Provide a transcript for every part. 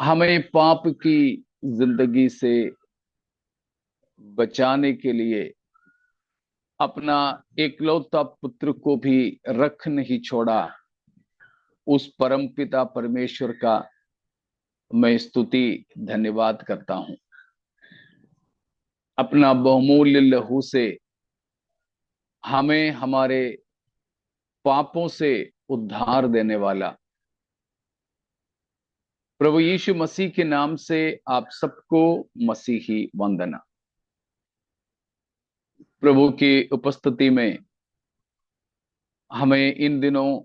हमें पाप की जिंदगी से बचाने के लिए अपना एकलौता पुत्र को भी रख नहीं छोड़ा। उस परम पिता परमेश्वर का मैं स्तुति धन्यवाद करता हूं। अपना बहुमूल्य लहू से हमें हमारे पापों से उद्धार देने वाला प्रभु यीशु मसीह के नाम से आप सबको मसीही वंदना। प्रभु की उपस्थिति में हमें इन दिनों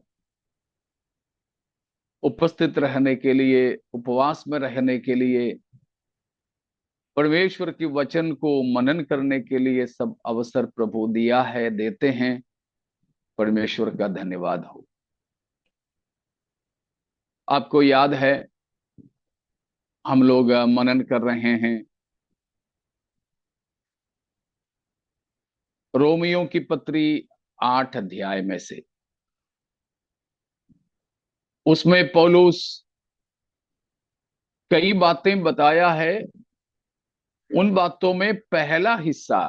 उपस्थित रहने के लिए, उपवास में रहने के लिए, परमेश्वर के वचन को मनन करने के लिए सब अवसर प्रभु दिया है, देते हैं। परमेश्वर का धन्यवाद हो। आपको याद है हम लोग मनन कर रहे हैं रोमियो की पत्री 8 अध्याय में से। उसमें पौलुस कई बातें बताया है। उन बातों में पहला हिस्सा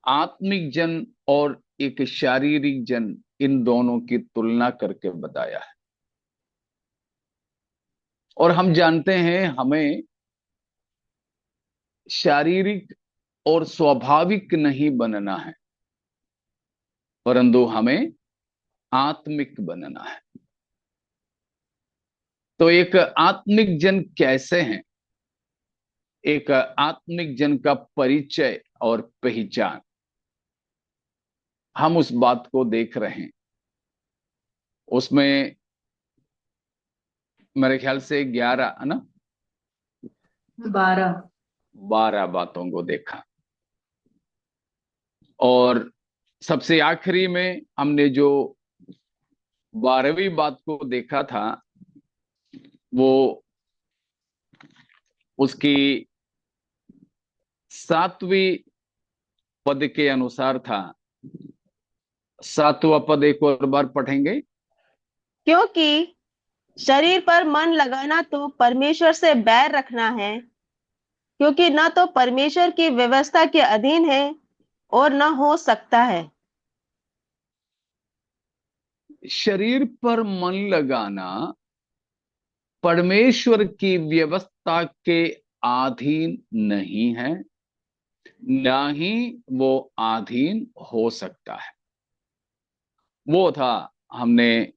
आत्मिक जन और एक शारीरिक जन, इन दोनों की तुलना करके बताया है। और हम जानते हैं हमें शारीरिक और स्वाभाविक नहीं बनना है, परंतु हमें आत्मिक बनना है। तो एक आत्मिक जन कैसे हैं? एक आत्मिक जन का परिचय और पहचान, हम उस बात को देख रहे हैं। उसमें मेरे ख्याल से 11 है ना, 12। 12 बातों को देखा। और सबसे आखिरी में हमने जो 12वीं बात को देखा था, वो उसकी 7वीं पद के अनुसार था। 7वां पद एक और बार पढ़ेंगे। क्योंकि शरीर पर मन लगाना तो परमेश्वर से बैर रखना है, क्योंकि न तो परमेश्वर की व्यवस्था के अधीन है और न हो सकता है। शरीर पर मन लगाना परमेश्वर की व्यवस्था के अधीन नहीं है, ना ही वो अधीन हो सकता है। वो था हमने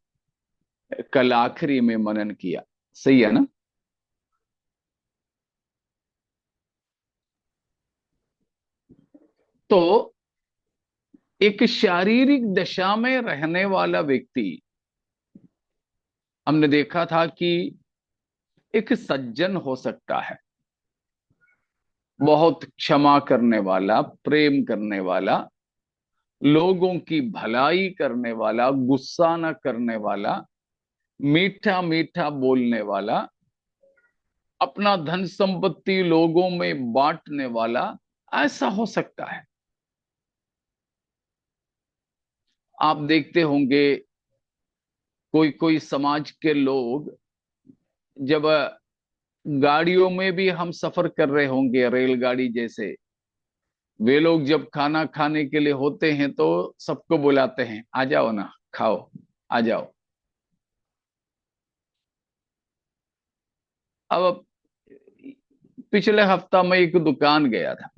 कल आखिरी में मनन किया। सही है ना? तो एक शारीरिक दशा में रहने वाला व्यक्ति, हमने देखा था कि एक सज्जन हो सकता है, बहुत क्षमा करने वाला, प्रेम करने वाला, लोगों की भलाई करने वाला, गुस्सा न करने वाला, मीठा मीठा बोलने वाला, अपना धन संपत्ति लोगों में बांटने वाला, ऐसा हो सकता है। आप देखते होंगे कोई कोई समाज के लोग, जब गाड़ियों में भी हम सफर कर रहे होंगे, रेलगाड़ी जैसे, वे लोग जब खाना खाने के लिए होते हैं तो सबको बुलाते हैं, आ जाओ ना, खाओ, आ जाओ। अब पिछले हफ्ता मैं एक दुकान गया था।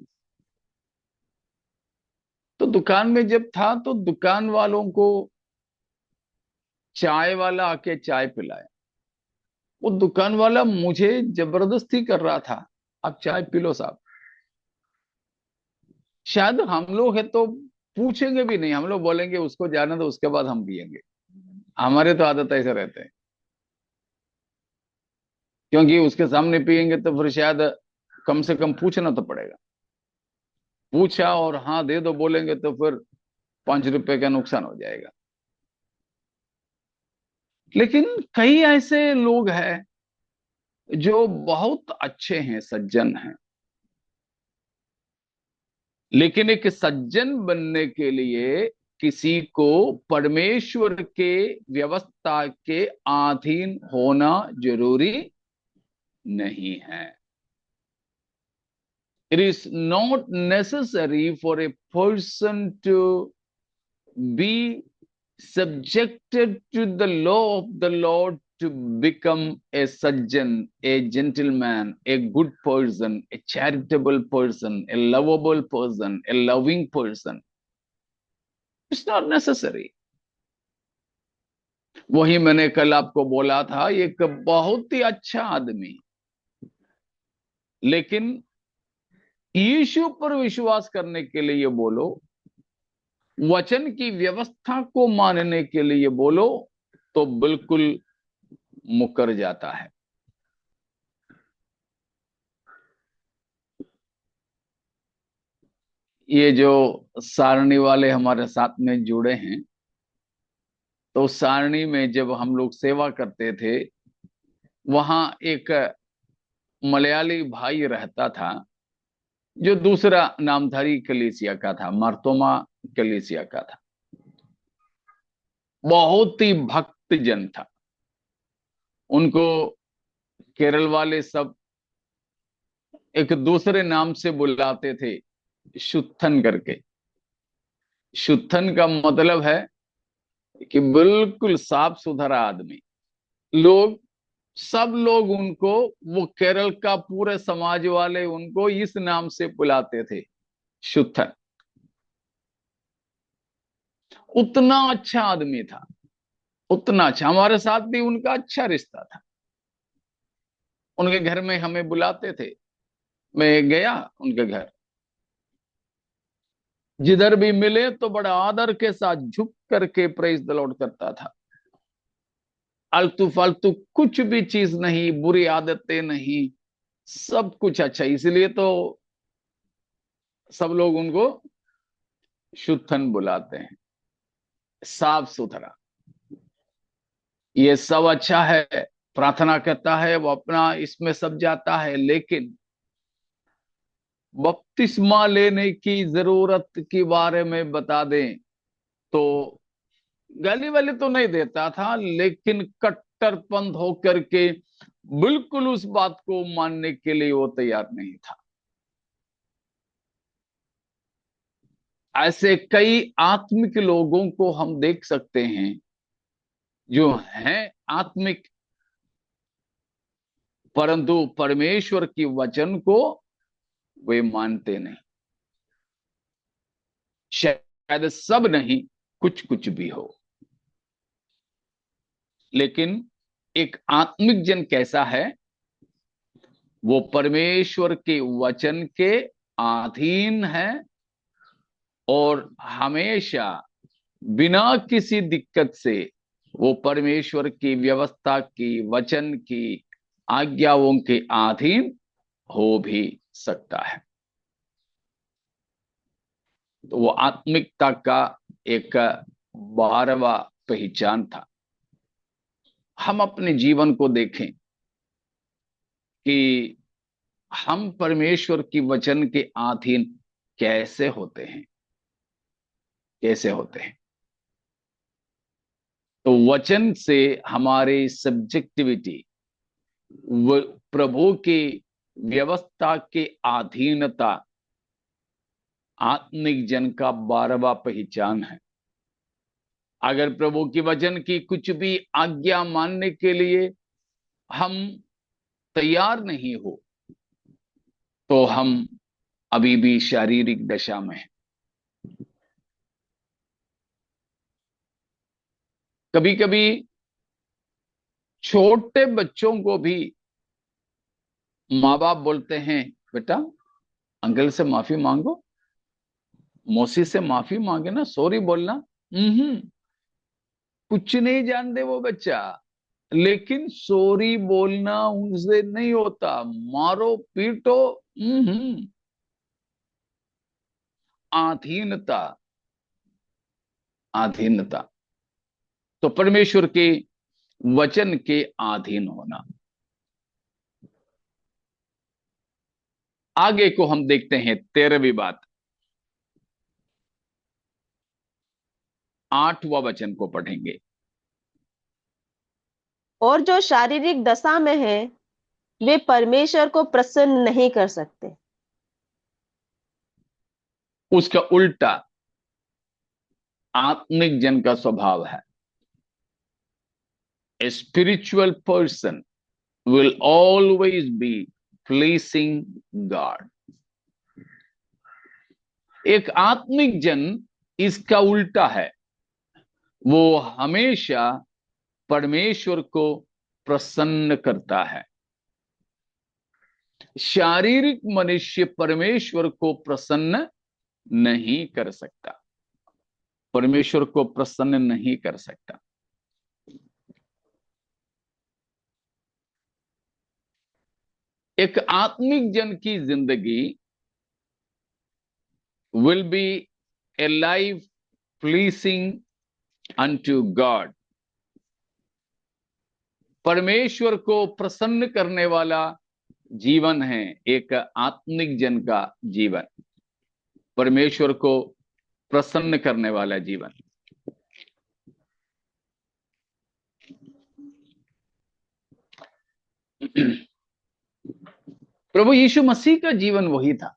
तो दुकान में जब था तो दुकान वालों को चाय वाला आके चाय पिलाया। वो दुकान वाला मुझे जबरदस्ती कर रहा था, आप चाय पी लो साहब। शायद हम लोग है तो पूछेंगे भी नहीं, हम लोग बोलेंगे उसको जाने दो, उसके बाद हम पियेंगे। हमारे तो आदत ऐसे रहते हैं, क्योंकि उसके सामने पियेंगे तो फिर शायद कम से कम पूछना तो पड़ेगा। पूछा और हाँ दे दो बोलेंगे तो फिर 5 रुपए का नुकसान हो जाएगा। लेकिन कई ऐसे लोग हैं जो बहुत अच्छे हैं, सज्जन हैं, लेकिन एक सज्जन बनने के लिए किसी को परमेश्वर के व्यवस्था के अधीन होना जरूरी नहीं है। It is not necessary for a person to be subjected to the law of the Lord to become a sajjan, a gentleman, a good person, a charitable person, a lovable person, a loving person. It's not necessary. वही मैंने कल आपको बोला था, एक बहुत ही अच्छा आदमी, लेकिन यीशु पर विश्वास करने के लिए बोलो, वचन की व्यवस्था को मानने के लिए बोलो, तो बिल्कुल मुकर जाता है। ये जो सारणी वाले हमारे साथ में जुड़े हैं, तो सारणी में जब हम लोग सेवा करते थे, वहां एक मलयाली भाई रहता था जो दूसरा नामधारी कलीसिया का था, मार्तोमा कलीसिया का था। बहुत ही भक्त जन था। उनको केरल वाले सब एक दूसरे नाम से बुलाते थे, शुत्थन करके। शुत्थन का मतलब है कि बिल्कुल साफ सुथरा आदमी। लोग, सब लोग उनको, वो केरल का पूरे समाज वाले उनको इस नाम से बुलाते थे, शुत्थन। उतना अच्छा आदमी था, उतना अच्छा। हमारे साथ भी उनका अच्छा रिश्ता था। उनके घर में हमें बुलाते थे। मैं गया उनके घर, जिधर भी मिले तो बड़ा आदर के साथ झुक करके प्रेज द लॉर्ड करता था। आलतू फालतू कुछ भी चीज नहीं, बुरी आदतें नहीं, सब कुछ अच्छा। इसलिए तो सब लोग उनको शुद्धन बुलाते हैं, साफ सुथरा। ये सब अच्छा है, प्रार्थना करता है, वो अपना इसमें सब जाता है, लेकिन बपतिस्मा लेने की जरूरत के बारे में बता दें तो गाली वाली तो नहीं देता था, लेकिन कट्टरपंथ होकर के बिल्कुल उस बात को मानने के लिए वो तैयार नहीं था। ऐसे कई आत्मिक लोगों को हम देख सकते हैं जो हैं आत्मिक, परंतु परमेश्वर की वचन को वे मानते नहीं। शायद सब नहीं, कुछ कुछ भी हो, लेकिन एक आत्मिक जन कैसा है? वो परमेश्वर के वचन के अधीन है और हमेशा बिना किसी दिक्कत से वो परमेश्वर की व्यवस्था की, वचन की आज्ञाओं के अधीन हो भी सकता है। तो वो आत्मिकता का एक 12वां पहचान था। हम अपने जीवन को देखें कि हम परमेश्वर की वचन के अधीन कैसे होते हैं, कैसे होते हैं। तो वचन से हमारी सब्जेक्टिविटी, प्रभु की व्यवस्था के अधीनता आत्मिक जन का 12वां पहचान है। अगर प्रभु की वचन की कुछ भी आज्ञा मानने के लिए हम तैयार नहीं हो, तो हम अभी भी शारीरिक दशा में हैं। कभी कभी छोटे बच्चों को भी माँ बाप बोलते हैं, बेटा अंकल से माफी मांगो, मौसी से माफी मांगे ना, सॉरी बोलना। कुछ नहीं जानते वो बच्चा, लेकिन सॉरी बोलना उनसे नहीं होता, मारो पीटो। अधीनता, अधीनता। तो परमेश्वर के वचन के अधीन होना। आगे को हम देखते हैं 13वीं बात। 8वां वचन को पढ़ेंगे। और जो शारीरिक दशा में है वे परमेश्वर को प्रसन्न नहीं कर सकते। उसका उल्टा आत्मिक जन का स्वभाव है। A spiritual person will always be pleasing God. एक आत्मिक जन इसका उल्टा है, वो हमेशा परमेश्वर को प्रसन्न करता है। शारीरिक मनुष्य परमेश्वर को प्रसन्न नहीं कर सकता, परमेश्वर को प्रसन्न नहीं कर सकता। एक आत्मिक जन की जिंदगी will be a life pleasing unto God. परमेश्वर को प्रसन्न करने वाला जीवन है एक आत्मिक जन का जीवन, परमेश्वर को प्रसन्न करने वाला जीवन। प्रभु यीशु मसीह का जीवन वही था।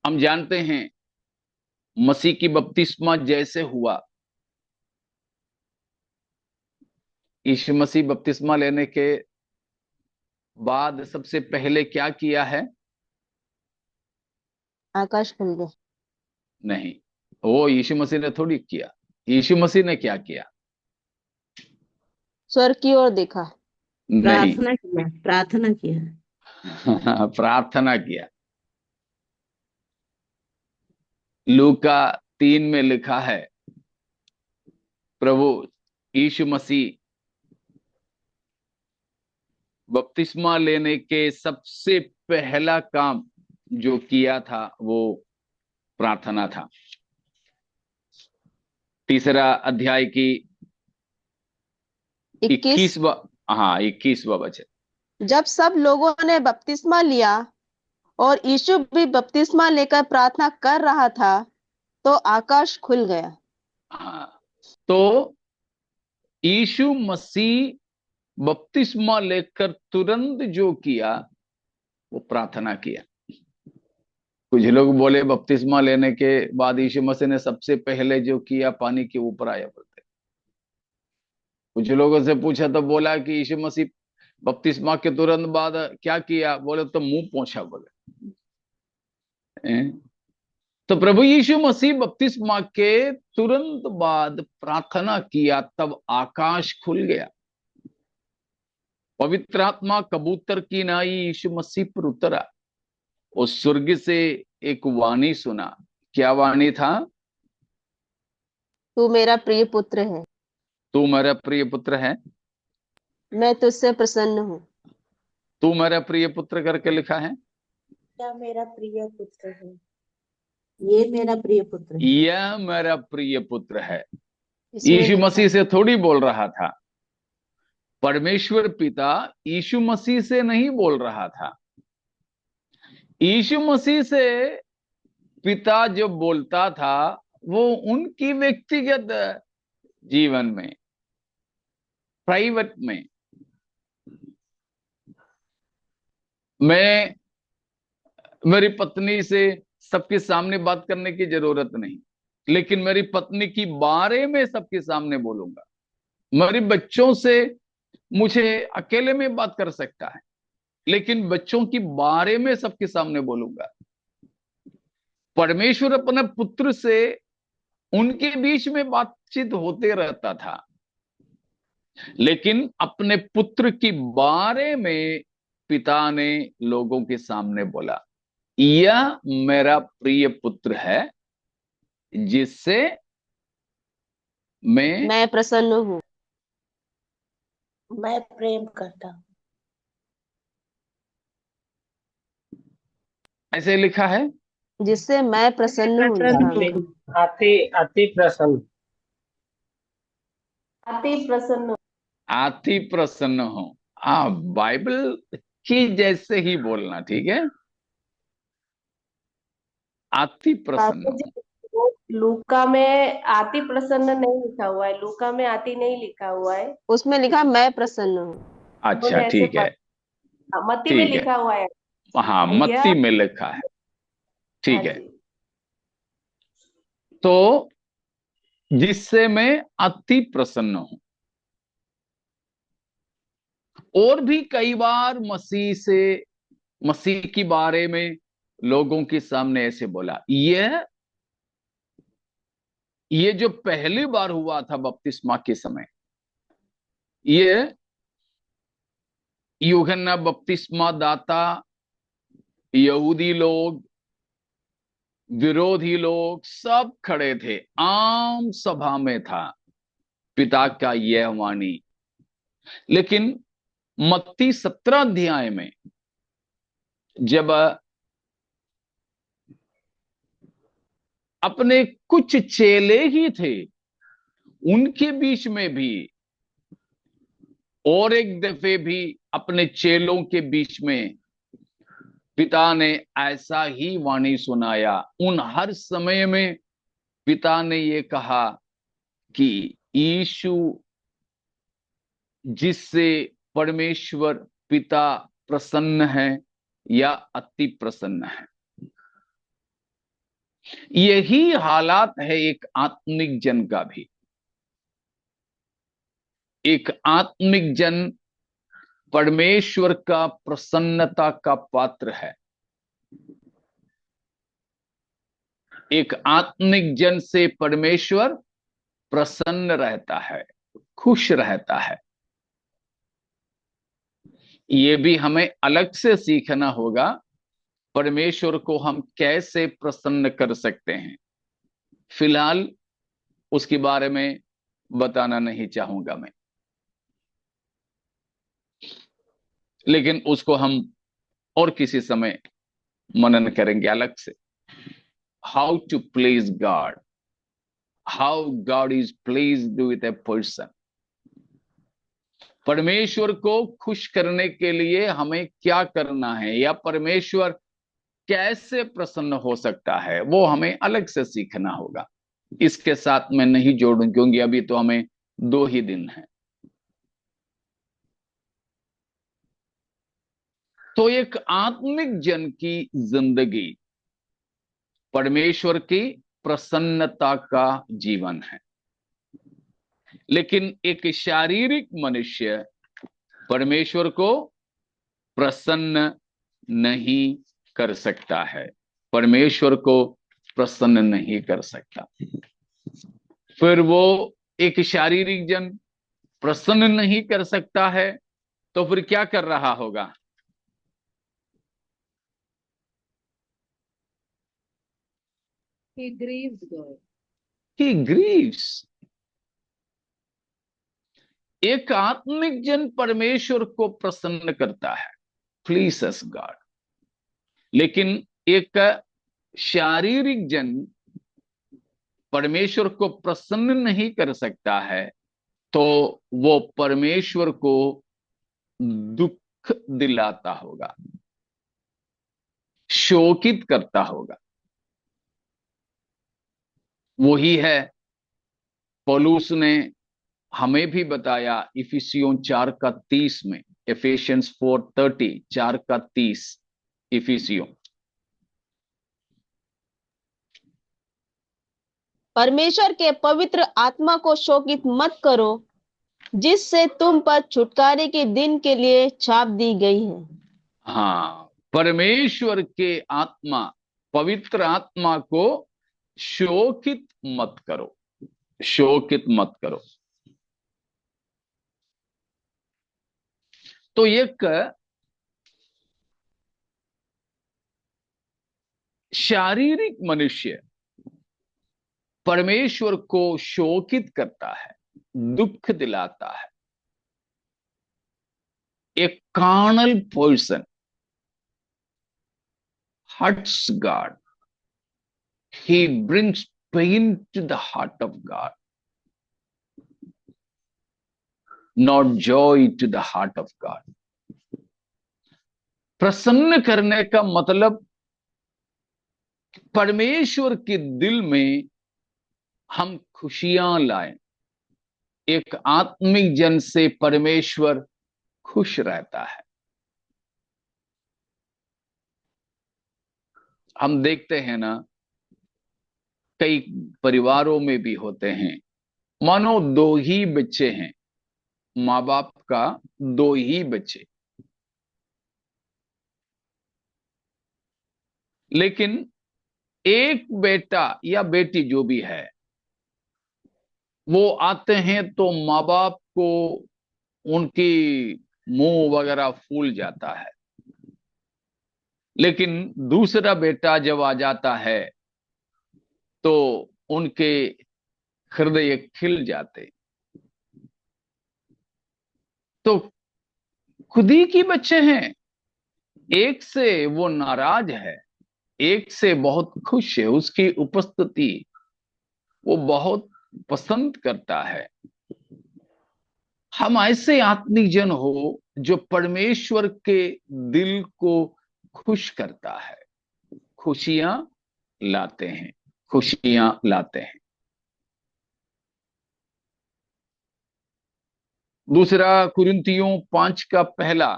हम जानते हैं मसीह की बपतिस्मा जैसे हुआ, यीशु मसीह बपतिस्मा लेने के बाद सबसे पहले क्या किया है? आकाश खुल गया। नहीं, वो यीशु मसीह ने थोड़ी किया। यीशु मसीह ने क्या किया? स्वर्ग की ओर देखा, नहीं, प्रार्थना किया। प्रार्थना किया। लूका 3 में लिखा है, प्रभु यीशु मसीह बपतिस्मा लेने के सबसे पहला काम जो किया था वो प्रार्थना था। 3 अध्याय की 21वां वचन। जब सब लोगों ने बपतिस्मा लिया और यीशु भी बपतिस्मा लेकर प्रार्थना कर रहा था तो आकाश खुल गया। हाँ, तो यीशु मसीह बपतिस्मा लेकर तुरंत जो किया वो प्रार्थना किया। कुछ लोग बोले बपतिस्मा लेने के बाद यीशु मसीह ने सबसे पहले जो किया पानी के ऊपर आया बोलते। कुछ लोगों से पूछा तो बोला कि यीशु मसीह बपतिस्मा के तुरंत बाद क्या किया, बोले तो मुंह पोंछा बोले। तो प्रभु यीशु मसीह बपतिस्मा के तुरंत बाद प्रार्थना किया, तब आकाश खुल गया। पवित्र आत्मा कबूतर की नाई यीशु मसीह पर उतरा और स्वर्ग से एक वाणी सुना। क्या वाणी था? तू मेरा प्रिय पुत्र है, तू मेरा प्रिय पुत्र है, मैं तुझसे प्रसन्न हूँ। तू मेरा प्रिय पुत्र करके लिखा है। क्या मेरा प्रिय पुत्र है? ये मेरा प्रिय पुत्र है। यह मेरा प्रिय पुत्र है। यीशु मसीह से थोड़ी बोल रहा था, परमेश्वर पिता यीशु मसीह से नहीं बोल रहा था। यीशु मसीह से पिता जो बोलता था वो उनकी व्यक्तिगत जीवन में, प्राइवेट में। मैं मेरी पत्नी से सबके सामने बात करने की जरूरत नहीं, लेकिन मेरी पत्नी की बारे में सबके सामने बोलूंगा। मेरे बच्चों से मुझे अकेले में बात कर सकता है, लेकिन बच्चों की बारे में सबके सामने बोलूंगा। परमेश्वर अपने पुत्र से उनके बीच में बातचीत होते रहता था, लेकिन अपने पुत्र की बारे में पिता ने लोगों के सामने बोला, यह मेरा प्रिय पुत्र है जिससे मैं प्रसन्न हूँ, मैं प्रेम करता हूँ। ऐसे लिखा है, जिससे मैं प्रसन्न हूँ। अति प्रसन्न, अति प्रसन्न, अति प्रसन्न हो। हाँ, बाइबल की जैसे ही बोलना, ठीक है। अति प्रसन्न पास्टर हूं। जी, वो लूका में आती प्रसन्न नहीं लिखा हुआ है, लूका में आती नहीं लिखा हुआ है। उसमें लिखा मैं प्रसन्न हूँ। अच्छा, उन्होंने ऐसे ठीक है। मत्ती में ठीक है। लिखा हुआ है। हाँ, यह मत्ती में लिखा है। हाँ ठीक है। जी। तो जिससे मैं अति प्रसन्न हूं। और भी कई बार मसीह के बारे में लोगों के सामने ऐसे बोला। ये जो पहली बार हुआ था बपतिस्मा के समय, ये यूहन्ना बपतिस्मा दाता, यहूदी लोग, विरोधी लोग सब खड़े थे, आम सभा में था पिता का यह वाणी। लेकिन मत्ती 17 अध्याय में जब अपने कुछ चेले ही थे, उनके बीच में भी और एक दफे भी अपने चेलों के बीच में पिता ने ऐसा ही वाणी सुनाया। उन हर समय में पिता ने ये कहा कि यीशु जिससे परमेश्वर पिता प्रसन्न है या अति प्रसन्न है। यही हालात है एक आत्मिक जन का भी। एक आत्मिक जन परमेश्वर का प्रसन्नता का पात्र है। एक आत्मिक जन से परमेश्वर प्रसन्न रहता है, खुश रहता है। ये भी हमें अलग से सीखना होगा, परमेश्वर को हम कैसे प्रसन्न कर सकते हैं। फिलहाल उसके बारे में बताना नहीं चाहूंगा मैं, लेकिन उसको हम और किसी समय मनन करेंगे अलग से। How to please God, how God is pleased with a person. परमेश्वर को खुश करने के लिए हमें क्या करना है, या परमेश्वर कैसे प्रसन्न हो सकता है, वो हमें अलग से सीखना होगा। इसके साथ मैं नहीं जोड़ूं क्योंकि अभी तो हमें 2 ही दिन है। तो एक आत्मिक जन की जिंदगी परमेश्वर की प्रसन्नता का जीवन है। लेकिन एक शारीरिक मनुष्य परमेश्वर को प्रसन्न नहीं कर सकता है, परमेश्वर को प्रसन्न नहीं कर सकता। फिर वो एक शारीरिक जन प्रसन्न नहीं कर सकता है, तो फिर क्या कर रहा होगा? He grieves God. He grieves। एक आत्मिक जन परमेश्वर को प्रसन्न करता है, प्लीजेस गॉड। लेकिन एक शारीरिक जन परमेश्वर को प्रसन्न नहीं कर सकता है, तो वो परमेश्वर को दुख दिलाता होगा, शोकित करता होगा। वही है पौलुस ने हमें भी बताया इफिसियों 4:30 में, एफिशियंस 4:30, 4:30 इफिसियों। परमेश्वर के पवित्र आत्मा को शोकित मत करो, जिससे तुम पर छुटकारे के दिन के लिए छाप दी गई है। हाँ, परमेश्वर के आत्मा, पवित्र आत्मा को शोकित मत करो, शोकित मत करो। तो एक शारीरिक मनुष्य परमेश्वर को शोकित करता है, दुख दिलाता है। एक carnal person hurts God. He brings pain to the heart of God, not joy to the heart of God. प्रसन्न करने का मतलब परमेश्वर के दिल में हम खुशियां लाएं। एक आत्मिक जन से परमेश्वर खुश रहता है। हम देखते हैं ना, कई परिवारों में भी होते हैं, मानो दो ही बच्चे हैं, माँ बाप का दो ही बच्चे, लेकिन एक बेटा या बेटी जो भी है, वो आते हैं तो माँ बाप को उनकी मुंह वगैरह फूल जाता है। लेकिन दूसरा बेटा जब आ जाता है तो उनके हृदय खिल जाते। तो खुद ही की बच्चे हैं, एक से वो नाराज है, एक से बहुत खुश है, उसकी उपस्थिति वो बहुत पसंद करता है। हम ऐसे आत्मिक जन हो जो परमेश्वर के दिल को खुश करता है, खुशियां लाते हैं, खुशियां लाते हैं। दूसरा कुरिन्थियों 5 का पहला,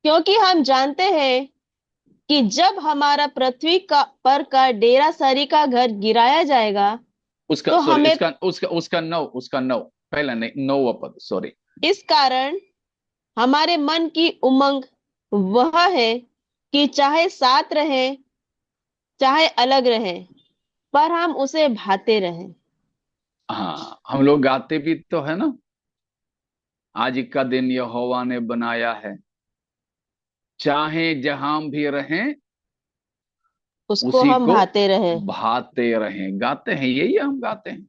क्योंकि हम जानते हैं कि जब हमारा पृथ्वी का पर का डेरा सरी का घर गिराया जाएगा उसका तो सॉरी हमें उसका नौ पहला नहीं, 9वां पद, सॉरी। इस कारण हमारे मन की उमंग वह है कि चाहे साथ रहे चाहे अलग रहे पर हम उसे भाते रहें। हाँ, हम लोग गाते भी तो है ना, आज का दिन यहोवा ने बनाया है, चाहे जहां भी रहें उसको उसी हम को भाते रहें। भाते रहें। गाते हैं, यही हम गाते हैं।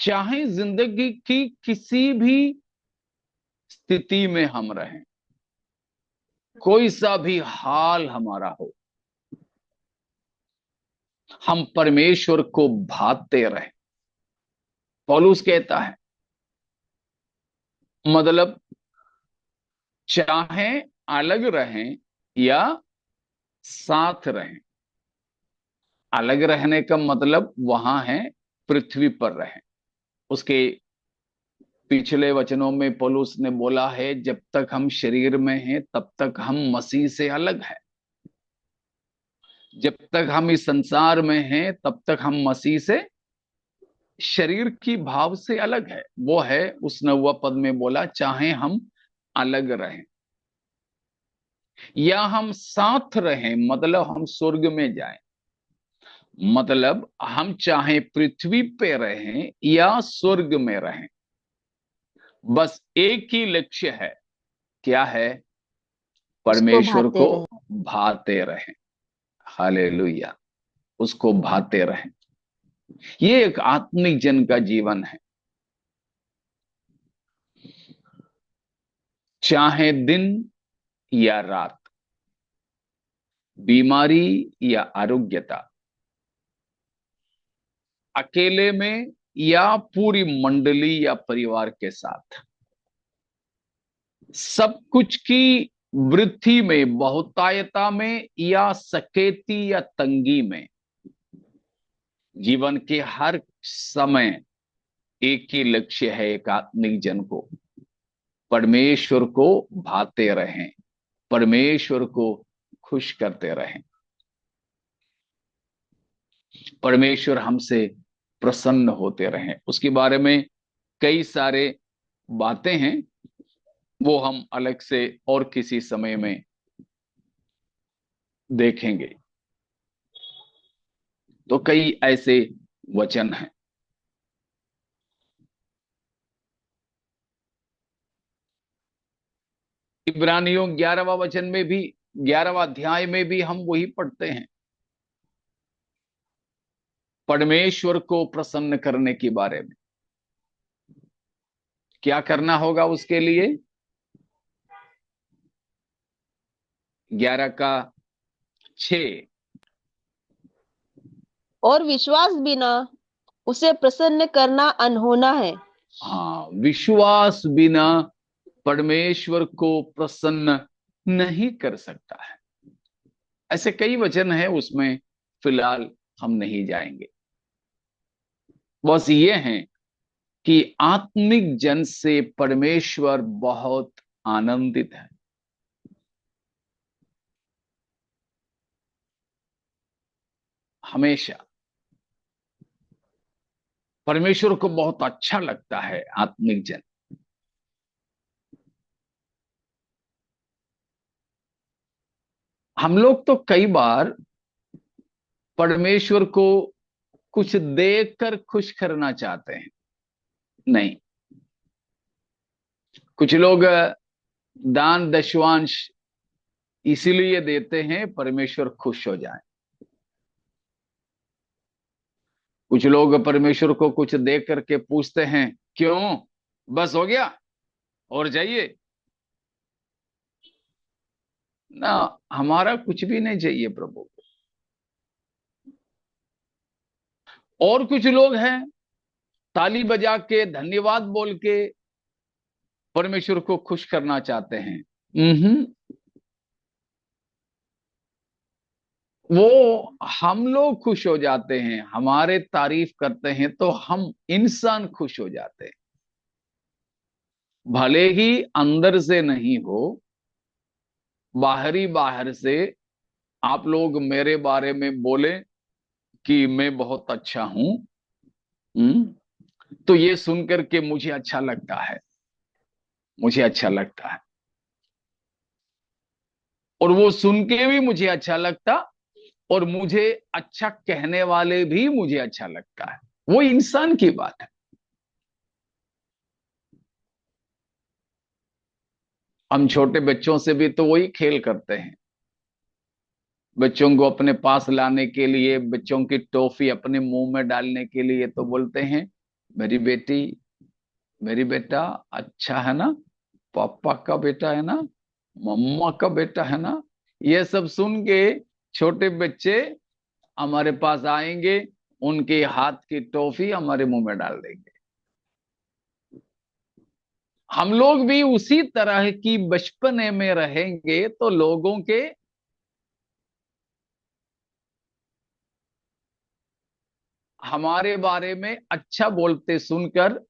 चाहे जिंदगी की किसी भी स्थिति में हम रहें, कोई सा भी हाल हमारा हो, हम परमेश्वर को भाते रहें। पौलुस कहता है, मतलब चाहे अलग रहें या साथ रहें। अलग रहने का मतलब वहां है पृथ्वी पर रहें। उसके पिछले वचनों में पौलुस ने बोला है, जब तक हम शरीर में हैं तब तक हम मसीह से अलग हैं। जब तक हम इस संसार में हैं तब तक हम मसीह से शरीर की भाव से अलग है। वो है उस 9वां पद में बोला, चाहे हम अलग रहें या हम साथ रहें, मतलब हम स्वर्ग में जाएं। मतलब हम चाहे पृथ्वी पे रहें या स्वर्ग में रहें, बस एक ही लक्ष्य है। क्या है? उसको परमेश्वर भाते को रहें। भाते रहें। हालेलुया, उसको भाते रहें। ये एक आत्मिक जन का जीवन है। चाहे दिन या रात, बीमारी या आरोग्यता, अकेले में या पूरी मंडली या परिवार के साथ, सब कुछ की वृद्धि में, बहुतायता में या सकेती या तंगी में, जीवन के हर समय एक ही लक्ष्य है एक आत्मिक जन को, परमेश्वर को भाते रहें, परमेश्वर को खुश करते रहें। परमेश्वर हमसे प्रसन्न होते रहें। उसके बारे में कई सारे बातें हैं, वो हम अलग से और किसी समय में देखेंगे। तो कई ऐसे वचन हैं। इब्रानियों 11वां वचन में भी, 11वां अध्याय में भी हम वही पढ़ते हैं, परमेश्वर को प्रसन्न करने के बारे में। क्या करना होगा उसके लिए? 11 का 6, और विश्वास बिना उसे प्रसन्न करना अनहोना है। हाँ, विश्वास बिना परमेश्वर को प्रसन्न नहीं कर सकता है। ऐसे कई वचन है, उसमें फिलहाल हम नहीं जाएंगे। बस ये है कि आत्मिक जन से परमेश्वर बहुत आनंदित है। हमेशा परमेश्वर को बहुत अच्छा लगता है आत्मिक जन। हम लोग तो कई बार परमेश्वर को कुछ देखकर खुश करना चाहते हैं। नहीं, कुछ लोग दान दशवांश इसीलिए देते हैं परमेश्वर खुश हो जाए। कुछ लोग परमेश्वर को कुछ देख करके पूछते हैं, क्यों, बस हो गया और जाइए ना, हमारा कुछ भी नहीं चाहिए प्रभु को। और कुछ लोग हैं, ताली बजा के धन्यवाद बोल के परमेश्वर को खुश करना चाहते हैं। वो हम लोग खुश हो जाते हैं, हमारे तारीफ करते हैं तो हम इंसान खुश हो जाते हैं। भले ही अंदर से नहीं हो, बाहर से आप लोग मेरे बारे में बोले कि मैं बहुत अच्छा हूं, तो ये सुनकर के मुझे अच्छा लगता है, मुझे अच्छा लगता है। और वो सुन के भी मुझे अच्छा लगता, और मुझे अच्छा कहने वाले भी मुझे अच्छा लगता है। वो इंसान की बात है। हम छोटे बच्चों से भी तो वही खेल करते हैं। बच्चों को अपने पास लाने के लिए, बच्चों की टॉफी अपने मुंह में डालने के लिए तो बोलते हैं, मेरी बेटी, मेरी बेटा अच्छा है ना, पापा का बेटा है ना, मम्मा का बेटा है ना। ये सब सुन के छोटे बच्चे हमारे पास आएंगे, उनके हाथ की टॉफी हमारे मुंह में डाल देंगे। हम लोग भी उसी तरह की बचपने में रहेंगे तो लोगों के हमारे बारे में अच्छा बोलते सुनकर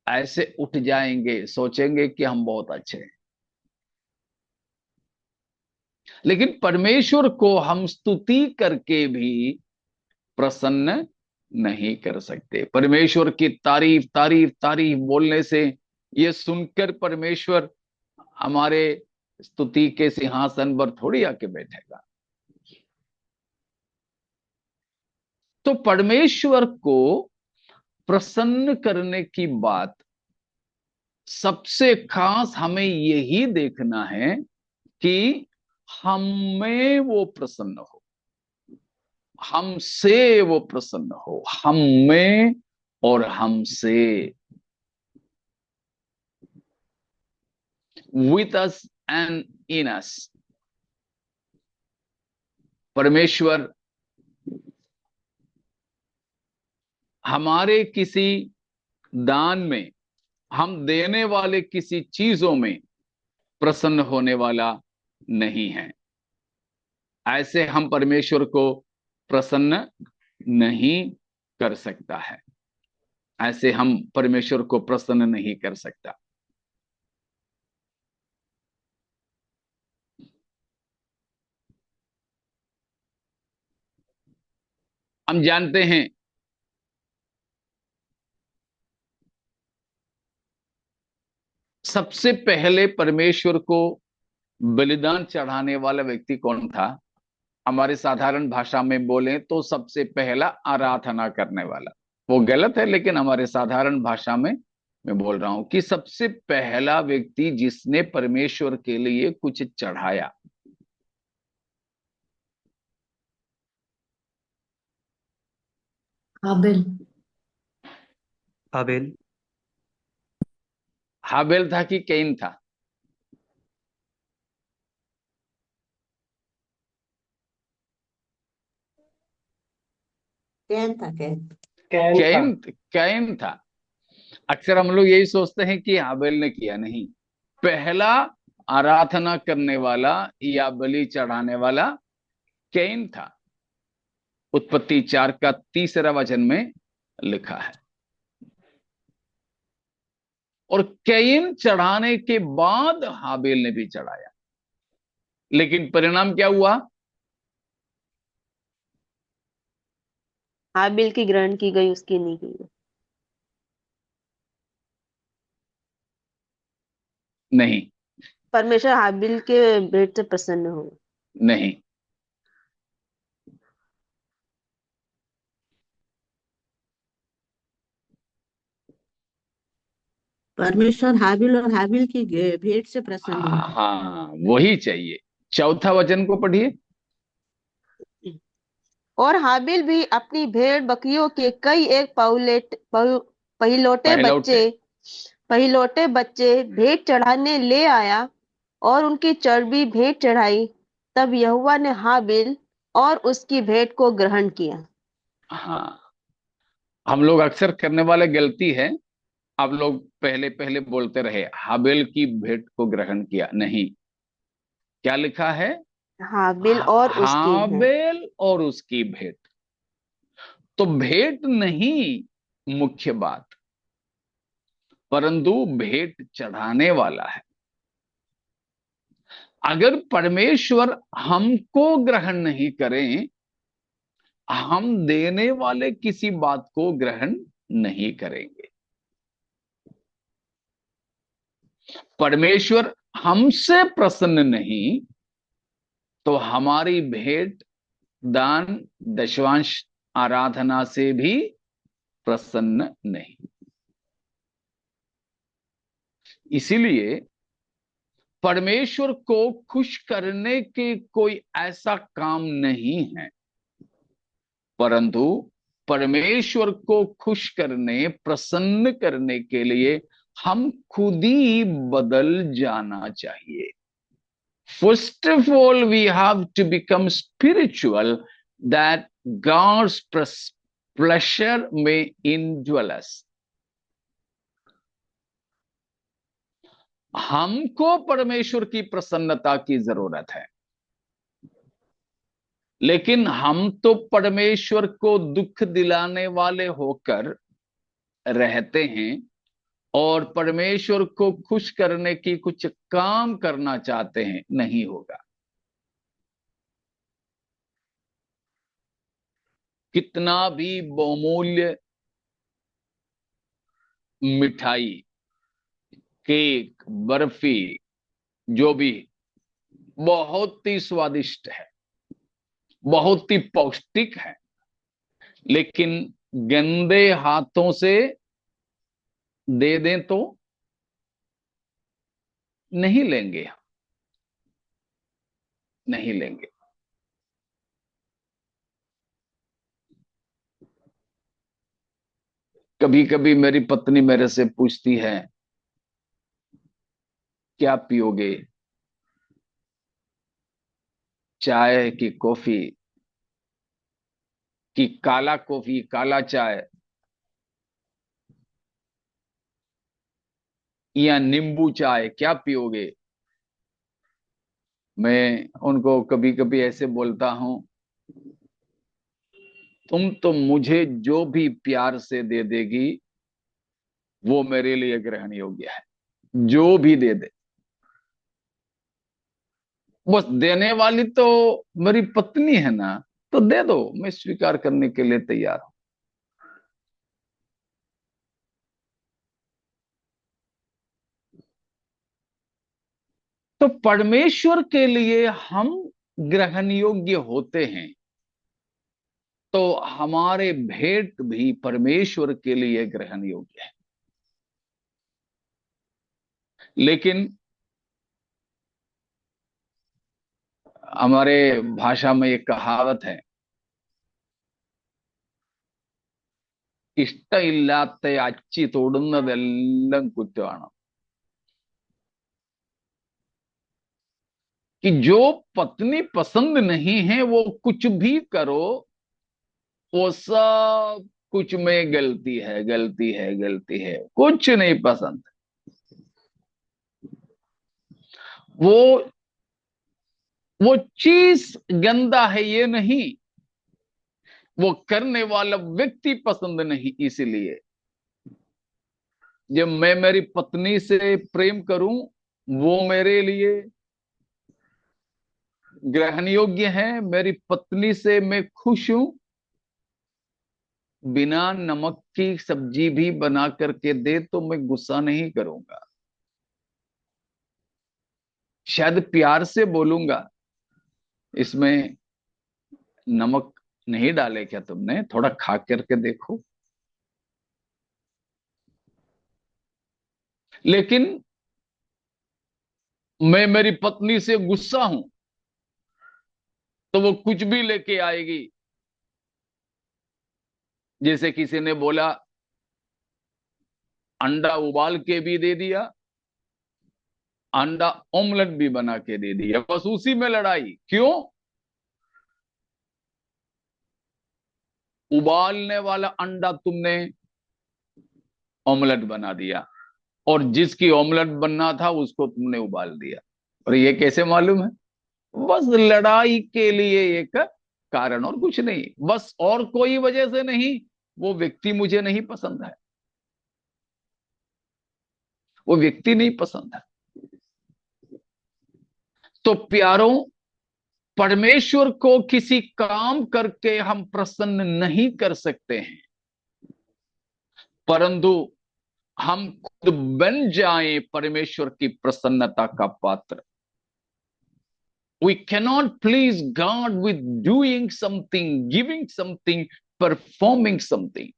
ऐसे उठ जाएंगे, सोचेंगे कि हम बहुत अच्छे हैं। लेकिन परमेश्वर को हम स्तुति करके भी प्रसन्न नहीं कर सकते। परमेश्वर की तारीफ तारीफ तारीफ बोलने से, ये सुनकर परमेश्वर हमारे स्तुति के सिंहासन पर थोड़ी आके बैठेगा। तो परमेश्वर को प्रसन्न करने की बात, सबसे खास हमें यही देखना है कि हमें वो प्रसन्न हो, हमसे वो प्रसन्न हो, हम में और हमसे, with us and in us. परमेश्वर हमारे किसी दान में, हम देने वाले किसी चीजों में प्रसन्न होने वाला नहीं है। ऐसे हम परमेश्वर को प्रसन्न नहीं कर सकता है, ऐसे हम परमेश्वर को प्रसन्न नहीं कर सकता। हम जानते हैं सबसे पहले परमेश्वर को बलिदान चढ़ाने वाला व्यक्ति कौन था। हमारे साधारण भाषा में बोलें तो सबसे पहला आराधना करने वाला। वो गलत है, लेकिन हमारे साधारण भाषा में मैं बोल रहा हूं कि सबसे पहला व्यक्ति जिसने परमेश्वर के लिए कुछ चढ़ाया, हाबिल। हाबिल। हाबेल था कि कैन था? कैन था, कैन। कैन था। कैन, कैन था। अक्सर हम लोग यही सोचते हैं कि हाबिल ने किया, नहीं। पहला आराधना करने वाला या बलि चढ़ाने वाला कैन था। उत्पत्ति 4 का 3 वचन में लिखा है। और कैन चढ़ाने के बाद हाबिल ने भी चढ़ाया, लेकिन परिणाम क्या हुआ? हाबिल की ग्रहण की गई, उसकी नहीं की गई। नहीं। परमेश्वर हाबिल के भेंट से प्रसन्न हो। नहीं। परमेश्वर हाबिल और हाबिल की भेंट से प्रसन्न हुए। हाँ, वही चाहिए। चौथा वचन को पढ़िए। और हाबिल भी अपनी भेड़ बकरियों के कई एक पहिलौठे पहलौठे। बच्चे भेंट चढ़ाने ले आया और उनकी चर्बी भेंट चढ़ाई। तब यहोवा ने हाबिल और उसकी भेंट को ग्रहण किया। हाँ, हम लोग अक्सर करने वाले गलती है। आप लोग पहले पहले बोलते रहे हाबिल की भेंट को ग्रहण किया, नहीं। क्या लिखा है? हाबिल और उसकी भेंट। हाबिल और उसकी भेंट। तो भेंट नहीं मुख्य बात, परंतु भेंट चढ़ाने वाला है। अगर परमेश्वर हमको ग्रहण नहीं करें, हम देने वाले किसी बात को ग्रहण नहीं करेंगे। परमेश्वर हमसे प्रसन्न नहीं तो हमारी भेंट, दान, दशवांश, आराधना से भी प्रसन्न नहीं। इसीलिए परमेश्वर को खुश करने के कोई ऐसा काम नहीं है, परंतु परमेश्वर को खुश करने, प्रसन्न करने के लिए हम खुद ही बदल जाना चाहिए। First of all, we have to become spiritual that God's pleasure may indwell us. हमको परमेश्वर की प्रसन्नता की जरूरत है, लेकिन हम तो परमेश्वर को दुख दिलाने वाले होकर रहते हैं और परमेश्वर को खुश करने की कुछ काम करना चाहते हैं, नहीं होगा। कितना भी बहुमूल्य मिठाई, केक, बर्फी, जो भी बहुत ही स्वादिष्ट है, बहुत ही पौष्टिक है, लेकिन गंदे हाथों से दे दें तो नहीं लेंगे, हम नहीं लेंगे। कभी कभी मेरी पत्नी मेरे से पूछती है, क्या पियोगे, चाय की कॉफी कि काला कॉफी, काला चाय या नींबू चाय, क्या पियोगे? मैं उनको कभी कभी ऐसे बोलता हूं, तुम तो मुझे जो भी प्यार से दे देगी वो मेरे लिए ग्रहण योग्य है। जो भी दे दे, बस देने वाली तो मेरी पत्नी है ना, तो दे दो, मैं स्वीकार करने के लिए तैयार हूं। तो परमेश्वर के लिए हम ग्रहण योग्य होते हैं, तो हमारे भेंट भी परमेश्वर के लिए ग्रहण योग्य है। लेकिन हमारे भाषा में एक कहावत है, ഇഷ്ടമില്ലാത്ത അച്ചി തൊടുന്നതെല്ലാം കുറ്റമാണ്। कि जो पत्नी पसंद नहीं है वो कुछ भी करो, वो सब कुछ में गलती है, गलती है, गलती है, कुछ नहीं पसंद। वो वो चीज गंदा है ये नहीं, वो करने वाला व्यक्ति पसंद नहीं। इसलिए जब मैं मेरी पत्नी से प्रेम करूं, वो मेरे लिए ग्रहण योग्य है, मेरी पत्नी से मैं खुश हूं, बिना नमक की सब्जी भी बना करके दे तो मैं गुस्सा नहीं करूंगा। शायद प्यार से बोलूंगा, इसमें नमक नहीं डाले क्या तुमने, थोड़ा खा करके देखो। लेकिन मैं मेरी पत्नी से गुस्सा हूं तो वो कुछ भी लेके आएगी। जैसे किसी ने बोला, अंडा उबाल के भी दे दिया, अंडा ऑमलेट भी बना के दे दिया, बस उसी में लड़ाई। क्यों? उबालने वाला अंडा तुमने ऑमलेट बना दिया, और जिसकी ऑमलेट बनना था उसको तुमने उबाल दिया। और ये कैसे मालूम है? बस लड़ाई के लिए एक कारण, और कुछ नहीं, बस और कोई वजह से नहीं। वो व्यक्ति मुझे नहीं पसंद है, वो व्यक्ति नहीं पसंद है। तो प्यारों, परमेश्वर को किसी काम करके हम प्रसन्न नहीं कर सकते हैं, परंतु हम खुद बन जाएं परमेश्वर की प्रसन्नता का पात्र। We cannot please God with doing something, giving something, performing something.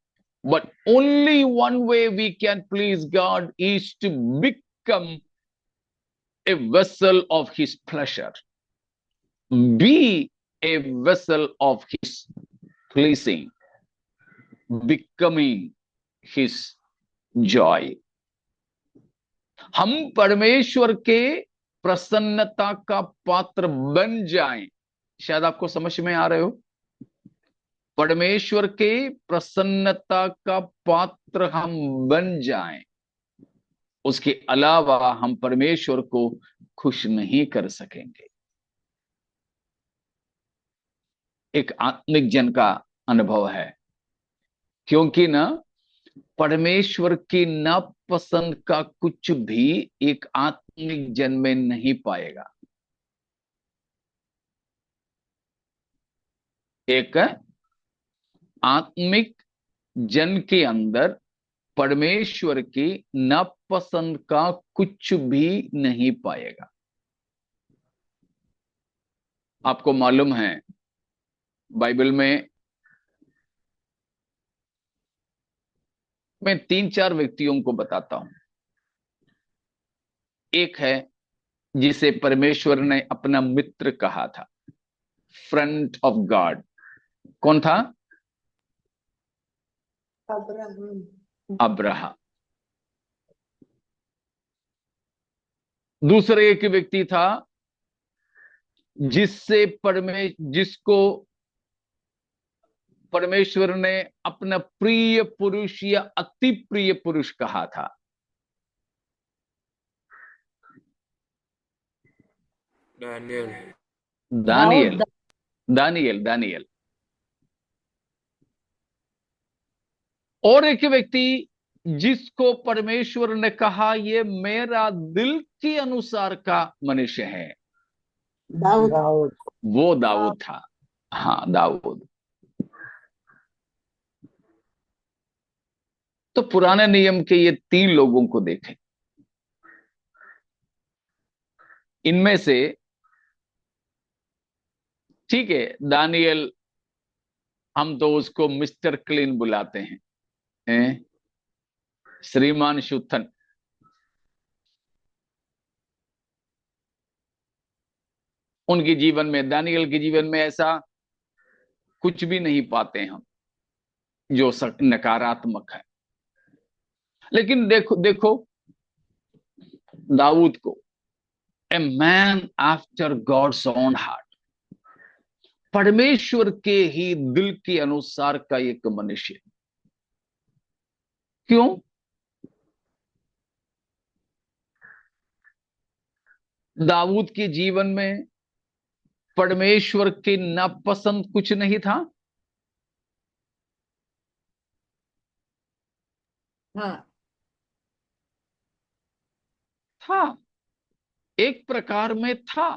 But only one way we can please God is to become a vessel of His pleasure, be a vessel of His pleasing, becoming His joy. हम परमेश्वर के प्रसन्नता का पात्र बन जाएं। शायद आपको समझ में आ रहे हो, परमेश्वर के प्रसन्नता का पात्र हम बन जाएं, उसके अलावा हम परमेश्वर को खुश नहीं कर सकेंगे। एक आत्मिक जन का अनुभव है, क्योंकि ना परमेश्वर की नापसंद का कुछ भी एक आत्मिक जन में नहीं पाएगा। एक आत्मिक जन के अंदर परमेश्वर की नापसंद का कुछ भी नहीं पाएगा। आपको मालूम है, बाइबल में मैं 3-4 व्यक्तियों को बताता हूं। एक है जिसे परमेश्वर ने अपना मित्र कहा था, फ्रेंड ऑफ गॉड। कौन था? अब्राहम। दूसरे एक व्यक्ति था जिसको परमेश्वर ने अपना प्रिय पुरुष या अति प्रिय पुरुष कहा था। दानियल। दानियल। Daniel Daniel. और एक व्यक्ति जिसको परमेश्वर ने कहा ये मेरा दिल के अनुसार का मनुष्य है, दाऊद। वो दाऊद था। हाँ, दाऊद। तो पुराने नियम के ये 3 लोगों को देखें। इनमें से ठीक है, दानियल, हम तो उसको मिस्टर क्लीन बुलाते हैं, श्रीमान शुद्धन। उनके जीवन में, दानियल के जीवन में ऐसा कुछ भी नहीं पाते हम जो नकारात्मक है। लेकिन देखो देखो दाऊद को, a man after God's own heart, परमेश्वर के ही दिल के अनुसार का एक मनुष्य। क्यों? दाऊद के जीवन में परमेश्वर के नापसंद कुछ नहीं था? हाँ। था, एक प्रकार में था।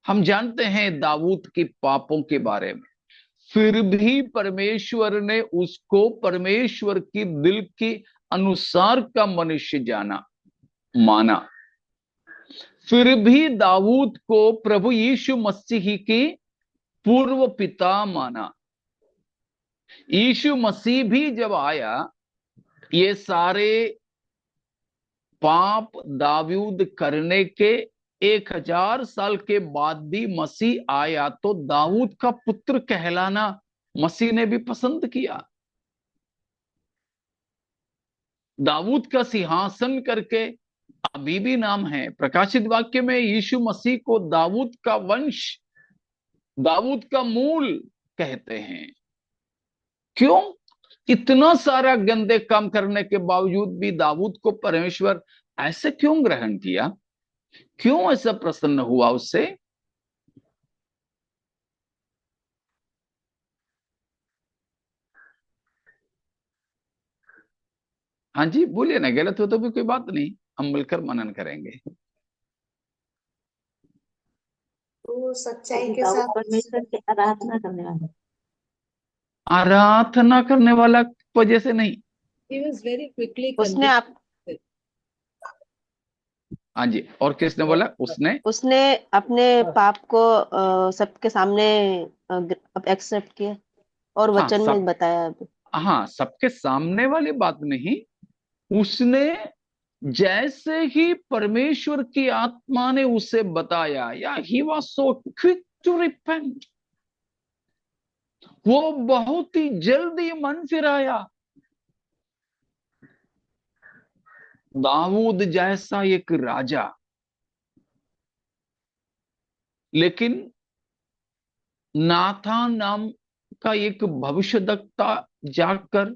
हम जानते हैं दाऊद के पापों के बारे में, फिर भी परमेश्वर ने उसको परमेश्वर की दिल के अनुसार का मनुष्य जाना, माना। फिर भी दाऊद को प्रभु यीशु मसीह के पूर्व पिता माना। यीशु मसीह भी जब आया, ये सारे पाप दाऊद करने के 1000 साल के बाद भी मसीह आया तो दाऊद का पुत्र कहलाना मसीह ने भी पसंद किया। दाऊद का सिंहासन करके अभी भी नाम है। प्रकाशित वाक्य में यीशु मसीह को दाऊद का वंश, दाऊद का मूल कहते हैं। क्यों? इतना सारा गंदे काम करने के बावजूद भी दाऊद को परमेश्वर ऐसे क्यों ग्रहण किया? क्यों ऐसा प्रसन्न हुआ उससे? हाँ जी, बोलिए ना, गलत हो तो भी कोई बात नहीं, हम मिलकर मनन करेंगे। तो सच्चाई क्योंकि के दाऊद साथ परमेश्वर की आराधना करने वाला। आराधना करने वाला वजह से नहीं। He was very quickly उसने आप convicted. हाँ जी, और किसने बोला? उसने अपने पाप को सबके सामने एक्सेप्ट किया और हाँ वचन में सब, बताया अभी। हाँ सबके सामने वाली बात नहीं, उसने जैसे ही परमेश्वर की आत्मा ने उसे बताया, या he was so quick to repent, वो बहुत ही जल्दी मन फिराया। दाऊद जैसा एक राजा, लेकिन नाथान नाम का एक भविष्यद्वक्ता जाकर,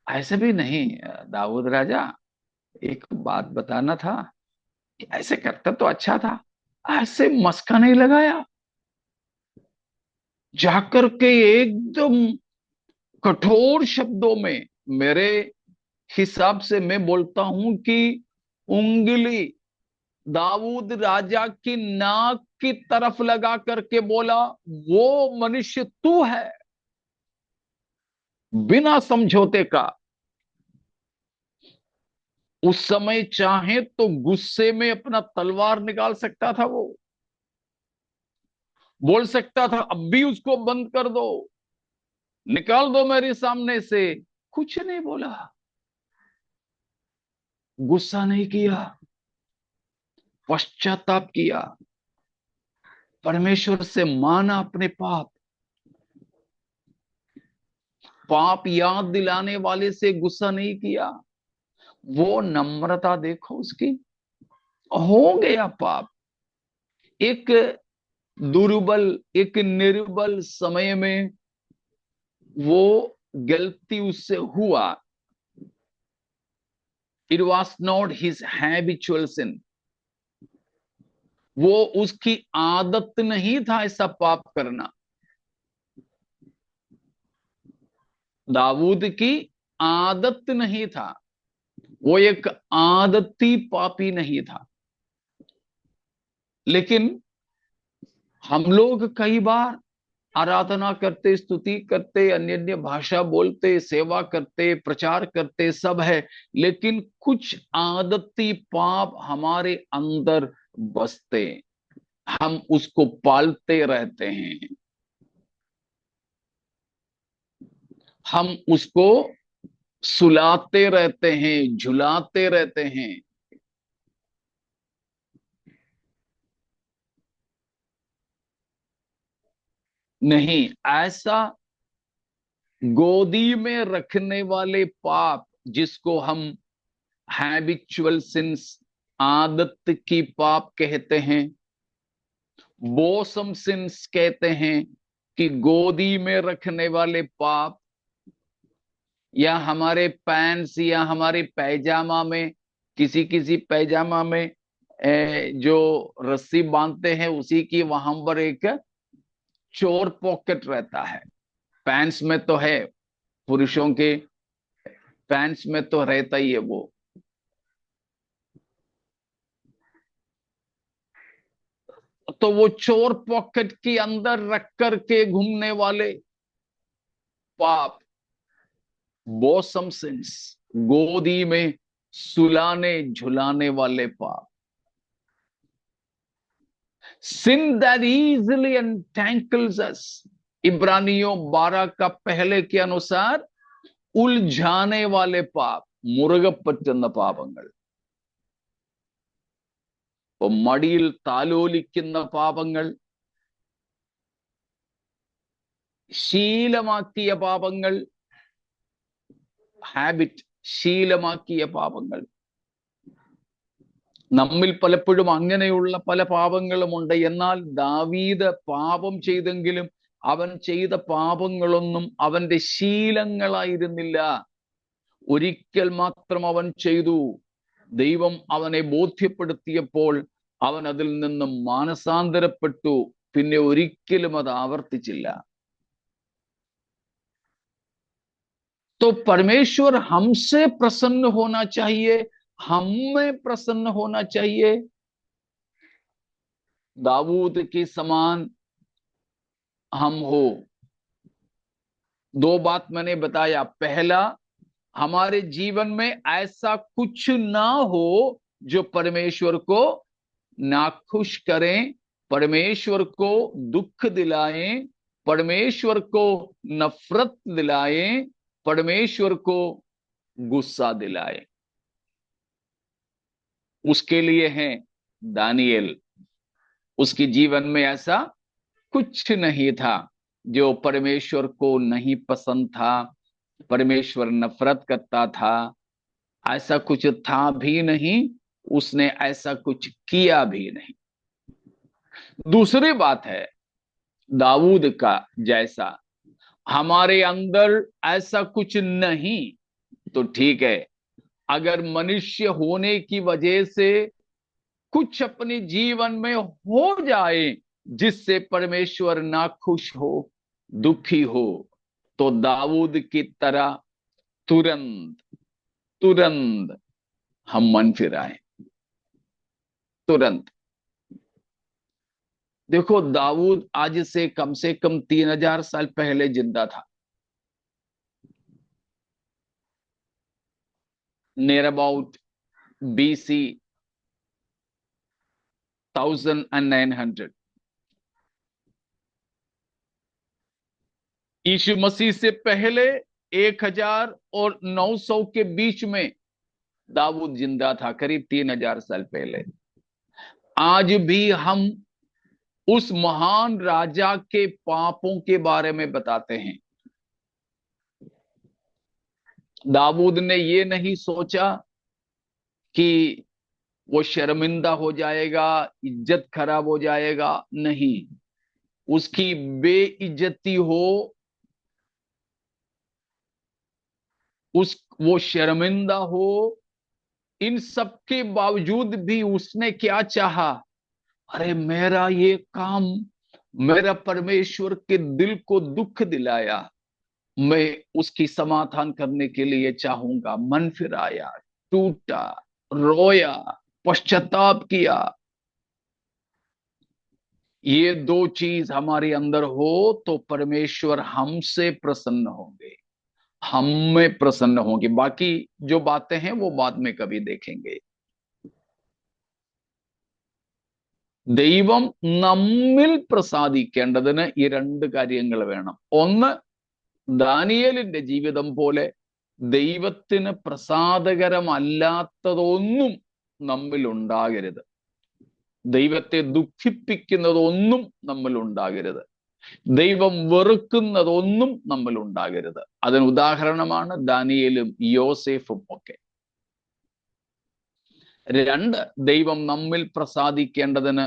ऐसे भी नहीं, दाऊद राजा एक बात बताना था, ऐसे करता तो अच्छा था, ऐसे मस्का नहीं लगाया। जाकर के एकदम कठोर शब्दों में, मेरे हिसाब से मैं बोलता हूं कि उंगली दाऊद राजा की नाक की तरफ लगा करके बोला, वो मनुष्य तू है, बिना समझौते का। उस समय चाहे तो गुस्से में अपना तलवार निकाल सकता था, वो बोल सकता था अब भी उसको बंद कर दो, निकाल दो मेरे सामने से। कुछ नहीं बोला, गुस्सा नहीं किया, पश्चाताप किया, परमेश्वर से माना अपने पाप। पाप याद दिलाने वाले से गुस्सा नहीं किया, वो नम्रता देखो उसकी। हो गया पाप, एक दुर्बल, एक निर्बल समय में वो गलती उससे हुआ। It was not his habitual sin, वो उसकी आदत नहीं था ऐसा पाप करना। दाऊद की आदत नहीं था, वो एक आदती पापी नहीं था। लेकिन हम लोग कई बार आराधना करते, स्तुति करते, अन्य अन्य भाषा बोलते, सेवा करते, प्रचार करते, सब है, लेकिन कुछ आदती पाप हमारे अंदर बसते, हम उसको पालते रहते हैं, हम उसको सुलाते रहते हैं, झुलाते रहते हैं। नहीं, ऐसा गोदी में रखने वाले पाप, जिसको हम हैबिचुअल सिंस, आदत की पाप कहते हैं, बोसम सिंस कहते हैं, कि गोदी में रखने वाले पाप, या हमारे पैंट्स या हमारे पैजामा में, किसी किसी पैजामा में जो रस्सी बांधते हैं उसी की वहां पर एक चोर पॉकेट रहता है। पैंट्स में तो है, पुरुषों के पैंट्स में तो रहता ही है वो। तो वो चोर पॉकेट के अंदर रख करके घूमने वाले पाप, बॉसम सिंस, गोदी में सुलाने झुलाने वाले पाप, sin that easily entangles us, इब्रानियों 12 का पहले के अनुसार ഉൾജാനെ വാലെ പാപ്, മുറുകെ പറ്റുന്ന പാപങ്ങൾ, മടിയിൽ താലോലിക്കുന്ന പാപങ്ങൾ, ശീലമാക്കിയ പാപങ്ങൾ, ഹാബിറ്റ്, ശീലമാക്കിയ പാപങ്ങൾ. നമ്മിൽ പലപ്പോഴും അങ്ങനെയുള്ള പല പാപങ്ങളുമുണ്ട്. എന്നാൽ ദാവീദ് പാപം ചെയ്തെങ്കിലും അവൻ ചെയ്ത പാപങ്ങളൊന്നും അവന്റെ ശീലങ്ങളായിരുന്നില്ല. ഒരിക്കൽ മാത്രം അവൻ ചെയ്തു. ദൈവം അവനെ ബോധ്യപ്പെടുത്തിയപ്പോൾ അവൻ അതിൽ നിന്നും മാനസാന്തരപ്പെട്ടു. പിന്നെ ഒരിക്കലും അത് ആവർത്തിച്ചില്ല. तो परमेश्वर हमसे प्रसन्न होना चाहिए, हम में प्रसन्न होना चाहिए. दाऊद के समान हम हो. दो बात मैंने बताया. पहला, हमारे जीवन में ऐसा कुछ ना हो जो परमेश्वर को नाखुश करें, परमेश्वर को दुख दिलाएं, परमेश्वर को नफरत दिलाएं, परमेश्वर को गुस्सा दिलाए. उसके लिए है दानियल. उसके जीवन में ऐसा कुछ नहीं था जो परमेश्वर को नहीं पसंद था, परमेश्वर नफरत करता था. ऐसा कुछ था भी नहीं, उसने ऐसा कुछ किया भी नहीं. दूसरी बात है, दाऊद का जैसा हमारे अंदर ऐसा कुछ नहीं तो ठीक है. अगर मनुष्य होने की वजह से कुछ अपने जीवन में हो जाए जिससे परमेश्वर नाखुश हो, दुखी हो, तो दाऊद की तरह तुरंत तुरंत हम मन फिराएं. तुरंत. देखो, दाऊद आज से कम 3000 साल पहले जिंदा था. near about BC 1900. यीशु मसीह से पहले 1900 के बीच में दाऊद जिंदा था, करीब 3000 साल पहले. आज भी हम उस महान राजा के पापों के बारे में बताते हैं. दाऊद ने ये नहीं सोचा कि वो शर्मिंदा हो जाएगा, इज्जत खराब हो जाएगा. नहीं, उसकी बेइज्जती हो, वो शर्मिंदा हो, इन सब के बावजूद भी उसने क्या चाहा? अरे मेरा ये काम, मेरा परमेश्वर के दिल को दुख दिलाया, मैं उसकी समाधान करने के लिए चाहूंगा. मन फिराया, टूटा, रोया, पश्चाताप किया. ये दो चीज हमारे अंदर हो तो परमेश्वर हमसे प्रसन्न होंगे, हम में प्रसन्न होंगे. बाकी जो बातें हैं वो बाद में कभी देखेंगे. ദൈവം നമ്മിൽ പ്രസാദിക്കേണ്ടതിന് ഈ രണ്ട് കാര്യങ്ങൾ വേണം. ഒന്ന്, ദാനിയേലിന്റെ ജീവിതം പോലെ ദൈവത്തിന് പ്രസാദകരമല്ലാത്തതൊന്നും നമ്മിൽ ഉണ്ടാകരുത്. ദൈവത്തെ ദുഃഖിപ്പിക്കുന്നതൊന്നും നമ്മിൽ ഉണ്ടാകരുത്. ദൈവം വെറുക്കുന്നതൊന്നും നമ്മിൽ ഉണ്ടാകരുത്. അതിന് ഉദാഹരണമാണ് ദാനിയേലും യോസേഫും ഒക്കെ. രണ്ട്, ദൈവം നമ്മിൽ പ്രസാദിക്കേണ്ടതിന്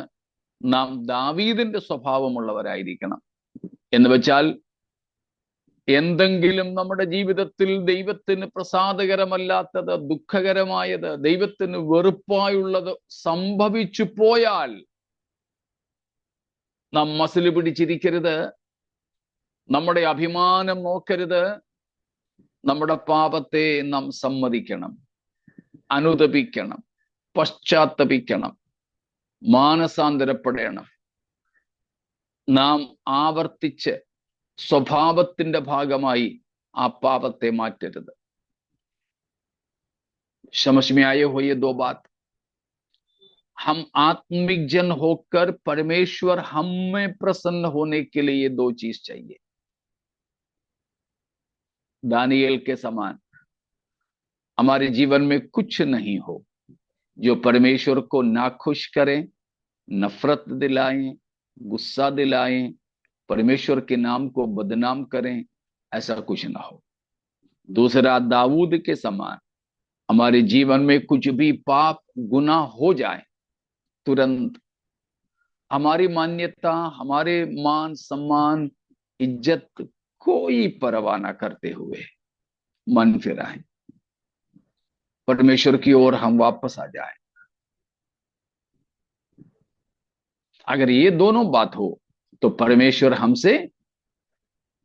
നാം ദാവീദിന്റെ സ്വഭാവമുള്ളവരായിരിക്കണം. എന്ന് വെച്ചാൽ എന്തെങ്കിലും നമ്മുടെ ജീവിതത്തിൽ ദൈവത്തിന് പ്രസാദകരമല്ലാത്തത്, ദുഃഖകരമായത്, ദൈവത്തിന് വെറുപ്പായുള്ളത് സംഭവിച്ചു പോയാൽ നാം മസിൽ പിടിച്ചിരിക്കരുത്, നമ്മുടെ അഭിമാനം നോക്കരുത്. നമ്മുടെ പാപത്തെ നാം സമ്മതിക്കണം, അനുതപിക്കണം, പശ്ചാത്തപിക്കണം, മാനസാന്തരപ്പെടണം. നാം ആവർത്തിച്ച് സ്വഭാവത്തിന്റെ ഭാഗമായി ആ പാപത്തെ മാറ്റരുത്. समझ में आए हो ये दो बात? हम आत्मिक जन होकर परमेश्वर हम में प्रसन्न होने के लिए ये दो चीज चाहिए। दानियल के समान हमारे जीवन में कुछ नहीं हो जो परमेश्वर को नाखुश करें, नफरत दिलाएं, गुस्सा दिलाएं, परमेश्वर के नाम को बदनाम करें, ऐसा कुछ ना हो। दूसरा, दाऊद के समान हमारे जीवन में कुछ भी पाप गुनाह हो जाए, तुरंत हमारी मान्यता, हमारे मान सम्मान, इज्जत कोई परवाह ना करते हुए मन फिराएं, परमेश्वर की ओर हम वापस आ जाएं। अगर ये दोनों बात हो तो परमेश्वर हमसे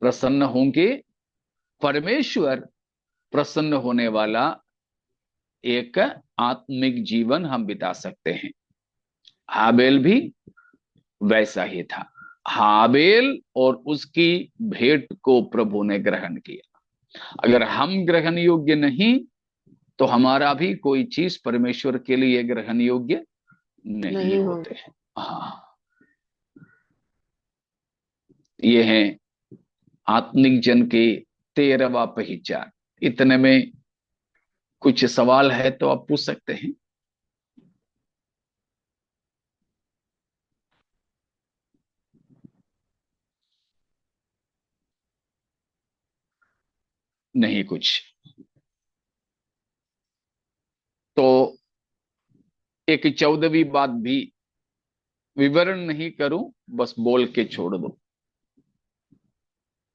प्रसन्न होंगे। परमेश्वर प्रसन्न होने वाला एक आत्मिक जीवन हम बिता सकते हैं। हाबेल भी वैसा ही था। हाबेल और उसकी भेंट को प्रभु ने ग्रहण किया। अगर हम ग्रहण योग्य नहीं तो हमारा भी कोई चीज परमेश्वर के लिए ग्रहण योग्य नहीं होते हैं। हाँ, ये है आत्मिक जन के 13वां पहचान। इतने में कुछ सवाल है तो आप पूछ सकते हैं। नहीं कुछ तो एक 14वीं बात भी विवरण नहीं करूं, बस बोल के छोड़ दो।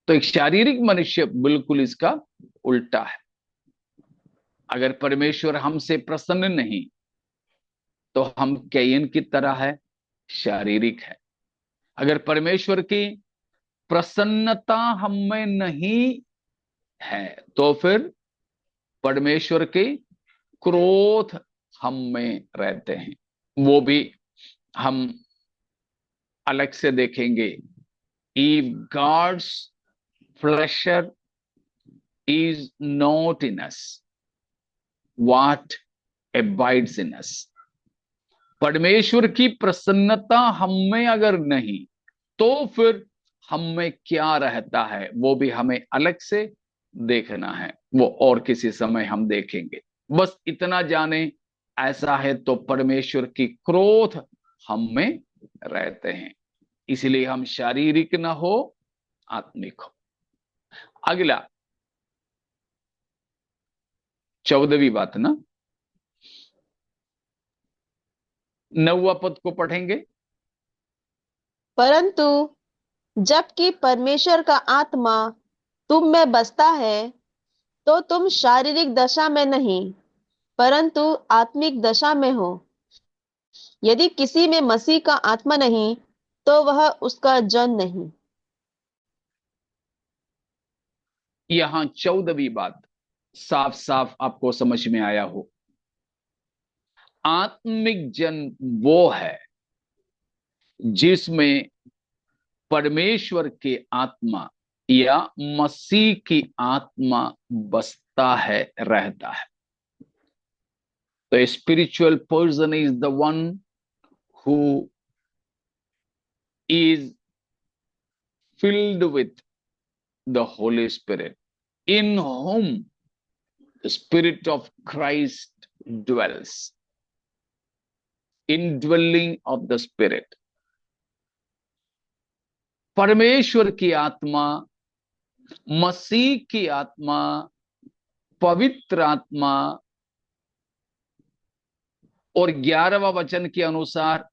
तो एक शारीरिक मनुष्य बिल्कुल इसका उल्टा है। अगर परमेश्वर हमसे प्रसन्न नहीं तो हम कैयन की तरह है, शारीरिक है। अगर परमेश्वर की प्रसन्नता हम में नहीं है तो फिर परमेश्वर के क्रोध हम में रहते हैं। वो भी हम अलग से देखेंगे। If God's pleasure is not in us, what abides in us? परमेश्वर की प्रसन्नता हम में अगर नहीं तो फिर हम में क्या रहता है, वो भी हमें अलग से देखना है। वो और किसी समय हम देखेंगे। बस इतना जाने, ऐसा है तो परमेश्वर की क्रोध हम में रहते हैं। इसलिए हम शारीरिक ना हो, आत्मिक हो। अगला 14वीं बात ना, 9वां पद को पढ़ेंगे। परंतु जबकि परमेश्वर का आत्मा तुम में बसता है तो तुम शारीरिक दशा में नहीं परंतु आत्मिक दशा में हो। यदि किसी में मसीह का आत्मा नहीं तो वह उसका जन नहीं। यहां 14वीं बात साफ साफ आपको समझ में आया हो। आत्मिक जन वो है जिसमें परमेश्वर के आत्मा या मसीह की आत्मा बसता है, रहता है। तो spiritual person is the one who is filled with the Holy Spirit, in whom the Spirit of Christ dwells. Indwelling of the Spirit. परमेश्वर की आत्मा, मसीह की आत्मा, पवित्र आत्मा और 11वां वचन के अनुसार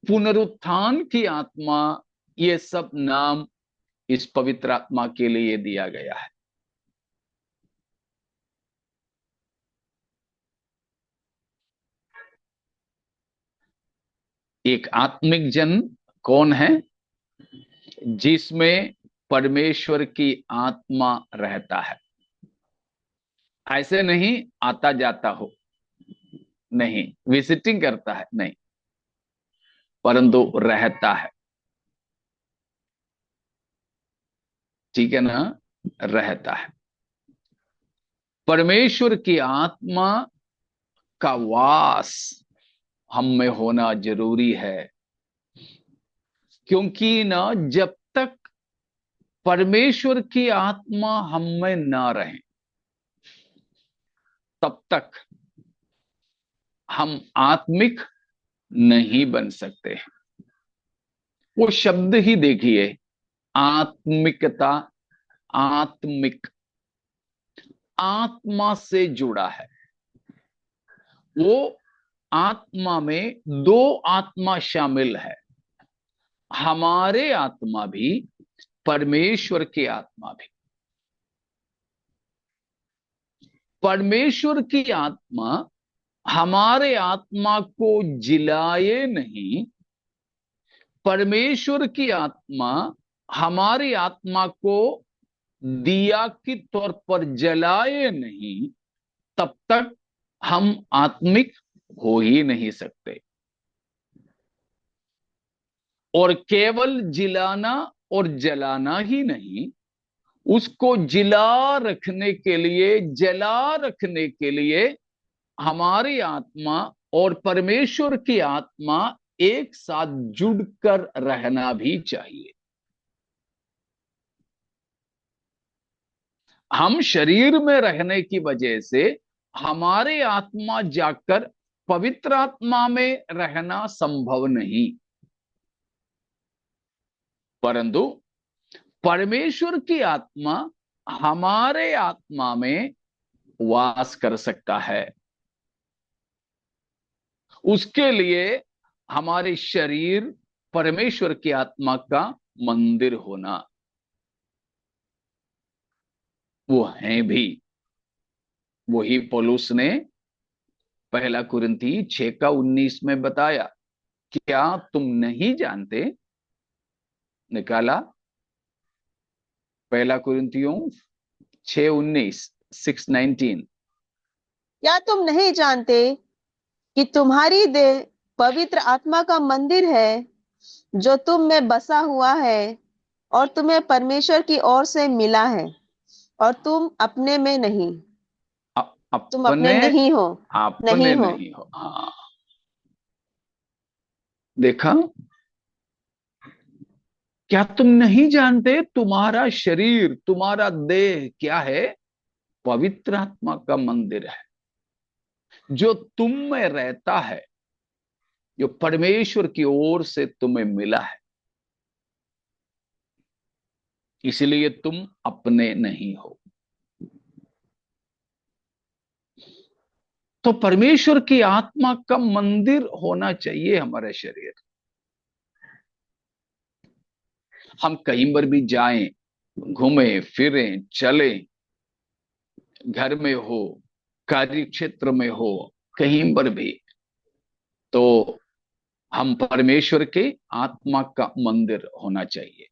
पुनरुत्थान की आत्मा, ये सब नाम इस पवित्र आत्मा के लिए दिया गया है। एक आत्मिक जन कौन है? जिसमें परमेश्वर की आत्मा रहता है। ऐसे नहीं आता जाता हो, नहीं विजिटिंग करता है, नहीं, परंतु रहता है। ठीक है ना? रहता है। परमेश्वर की आत्मा का वास हम में होना जरूरी है, क्योंकि ना जब तक परमेश्वर की आत्मा हम में ना रहे तब तक हम आत्मिक नहीं बन सकते। वो शब्द ही देखिए, आत्मिकता। आत्मिक, आत्मा से जुड़ा है। वो आत्मा में दो आत्मा शामिल है, हमारे आत्मा भी, परमेश्वर की आत्मा भी। परमेश्वर की आत्मा हमारे आत्मा को जिलाए नहीं, परमेश्वर की आत्मा हमारी आत्मा को दिया के तौर पर जलाए नहीं, तब तक हम आत्मिक हो ही नहीं सकते। और केवल जिलाना और जलाना ही नहीं, उसको जिला रखने के लिए, जला रखने के लिए हमारी आत्मा और परमेश्वर की आत्मा एक साथ जुड़कर रहना भी चाहिए। हम शरीर में रहने की वजह से हमारे आत्मा जाकर पवित्र आत्मा में रहना संभव नहीं, परंतु परमेश्वर की आत्मा हमारे आत्मा में वास कर सकता है। उसके लिए हमारे शरीर परमेश्वर की आत्मा का मंदिर होना, वो है भी। वही पौलुस ने पहला कुरिन्थी 6:19 में बताया, क्या तुम नहीं जानते? निकाला, पहला कुरिन्थियों 6:19, 6:19। क्या तुम नहीं जानते कि तुम्हारी देह पवित्र आत्मा का मंदिर है, जो तुम में बसा हुआ है और तुम्हें परमेश्वर की ओर से मिला है, और तुम अपने में नहीं, तुम अपने अपने नहीं हो, अपने नहीं हो। नहीं हो। हाँ, देखा? क्या तुम नहीं जानते तुम्हारा शरीर, तुम्हारा देह क्या है? पवित्र आत्मा का मंदिर है, जो तुम में रहता है, जो परमेश्वर की ओर से तुम्हें मिला है। इसलिए तुम अपने नहीं हो। तो परमेश्वर की आत्मा का मंदिर होना चाहिए हमारा शरीर। हम कहीं पर भी जाएं, घूमें फिरें, चलें, घर में हो, कार्य क्षेत्र में हो, कहीं पर भी, तो हम परमेश्वर के आत्मा का मंदिर होना चाहिए।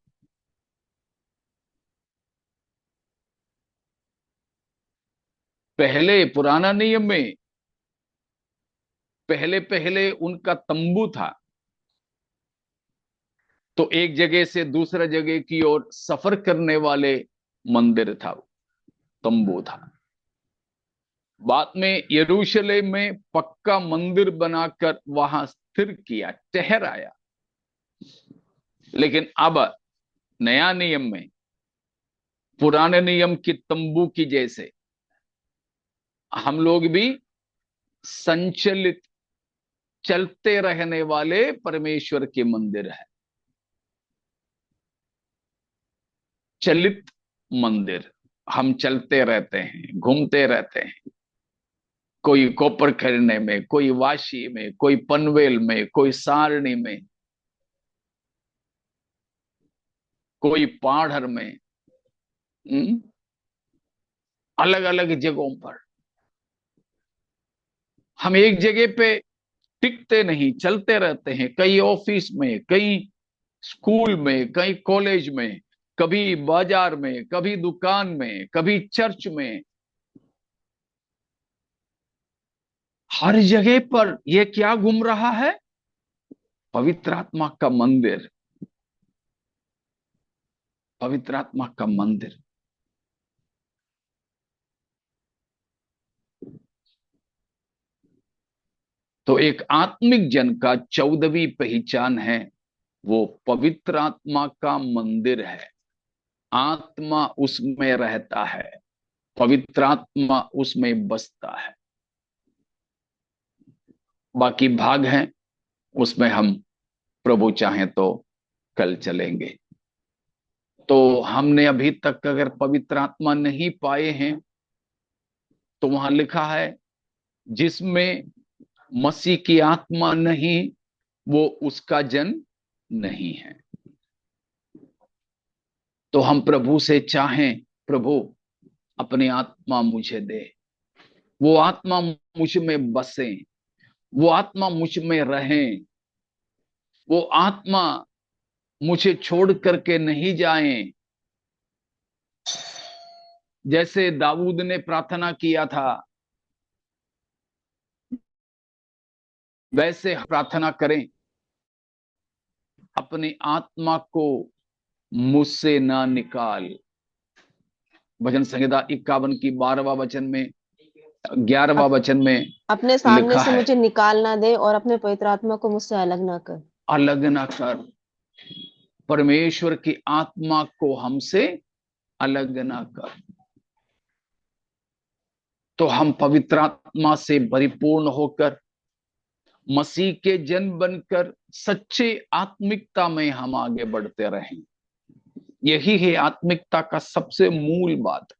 पहले पुराना नियम में पहले पहले उनका तंबू था, तो एक जगह से दूसरा जगह की ओर सफर करने वाले मंदिर था, तंबू था। बाद में यरूशलेम में पक्का मंदिर बनाकर वहां स्थिर किया, ठहराया। लेकिन अब नया नियम में पुराने नियम की तंबू की जैसे हम लोग भी संचलित, चलते रहने वाले परमेश्वर के मंदिर है। चलित मंदिर, हम चलते रहते हैं, घूमते रहते हैं, कोई कोपर खरीदने में, कोई वाशी में, कोई पनवेल में, कोई सारणी में। कोई पाढ़र में, अलग अलग जगहों पर। हम एक जगह पे टिकते नहीं, चलते रहते हैं, कई ऑफिस में, कई स्कूल में, कई कॉलेज में, कभी बाजार में, कभी दुकान में, कभी चर्च में। हर जगह पर यह क्या घूम रहा है? पवित्र आत्मा का मंदिर, पवित्र आत्मा का मंदिर। तो एक आत्मिक जन का 14वीं पहचान है, वो पवित्र आत्मा का मंदिर है। आत्मा उसमें रहता है, पवित्र आत्मा उसमें बसता है। बाकी भाग हैं, उसमें हम प्रभु चाहें तो कल चलेंगे। तो हमने अभी तक अगर पवित्र आत्मा नहीं पाए हैं, तो वहां लिखा है जिसमें मसीह की आत्मा नहीं, वो उसका जन नहीं है। तो हम प्रभु से चाहें, प्रभु अपनी आत्मा मुझे दे, वो आत्मा मुझ में बसे, वो आत्मा मुझ में रहे, वो आत्मा मुझे छोड़ करके नहीं जाए। जैसे दाऊद ने प्रार्थना किया था, वैसे प्रार्थना करें, अपनी आत्मा को मुझसे ना निकाल। भजन संहिता 51 की 12वां वचन में, 11वां वचन में अपने सामने लिखा से है, मुझे निकाल ना दे और अपने पवित्र आत्मा को मुझसे अलग ना कर। अलग ना कर। परमेश्वर की आत्मा को हमसे अलग ना कर। तो हम पवित्र आत्मा से परिपूर्ण होकर, मसीह के जन बनकर, सच्चे आत्मिकता में हम आगे बढ़ते रहें। यही है आत्मिकता का सबसे मूल बात।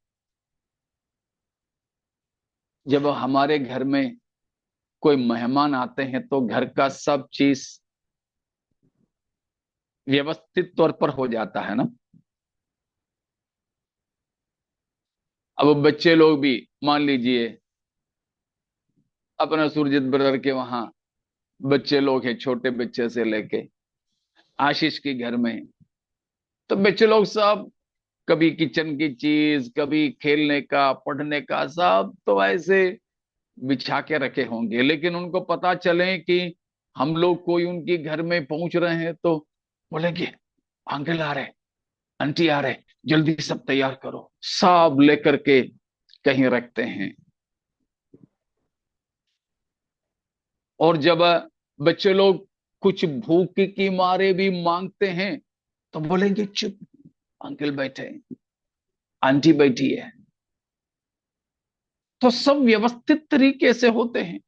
जब हमारे घर में कोई मेहमान आते हैं तो घर का सब चीज व्यवस्थित तौर पर हो जाता है ना। अब बच्चे लोग भी, मान लीजिए अपना सुरजीत ब्रदर के वहां बच्चे लोग हैं, छोटे बच्चे से लेके आशीष के घर में, तो बच्चे लोग सब कभी किचन की चीज, कभी खेलने का, पढ़ने का, सब तो ऐसे बिछा के रखे होंगे। लेकिन उनको पता चले कि हम लोग कोई उनके घर में पहुंच रहे हैं, तो बोलेंगे अंकल आ रहे, आंटी आ रहे, जल्दी सब तैयार करो, सब लेकर के कहीं रखते हैं। और जब बच्चे लोग कुछ भूख की मारे भी मांगते हैं, तो बोलेंगे चुप, अंकल बैठे, आंटी बैठी है। तो सब व्यवस्थित तरीके से होते हैं।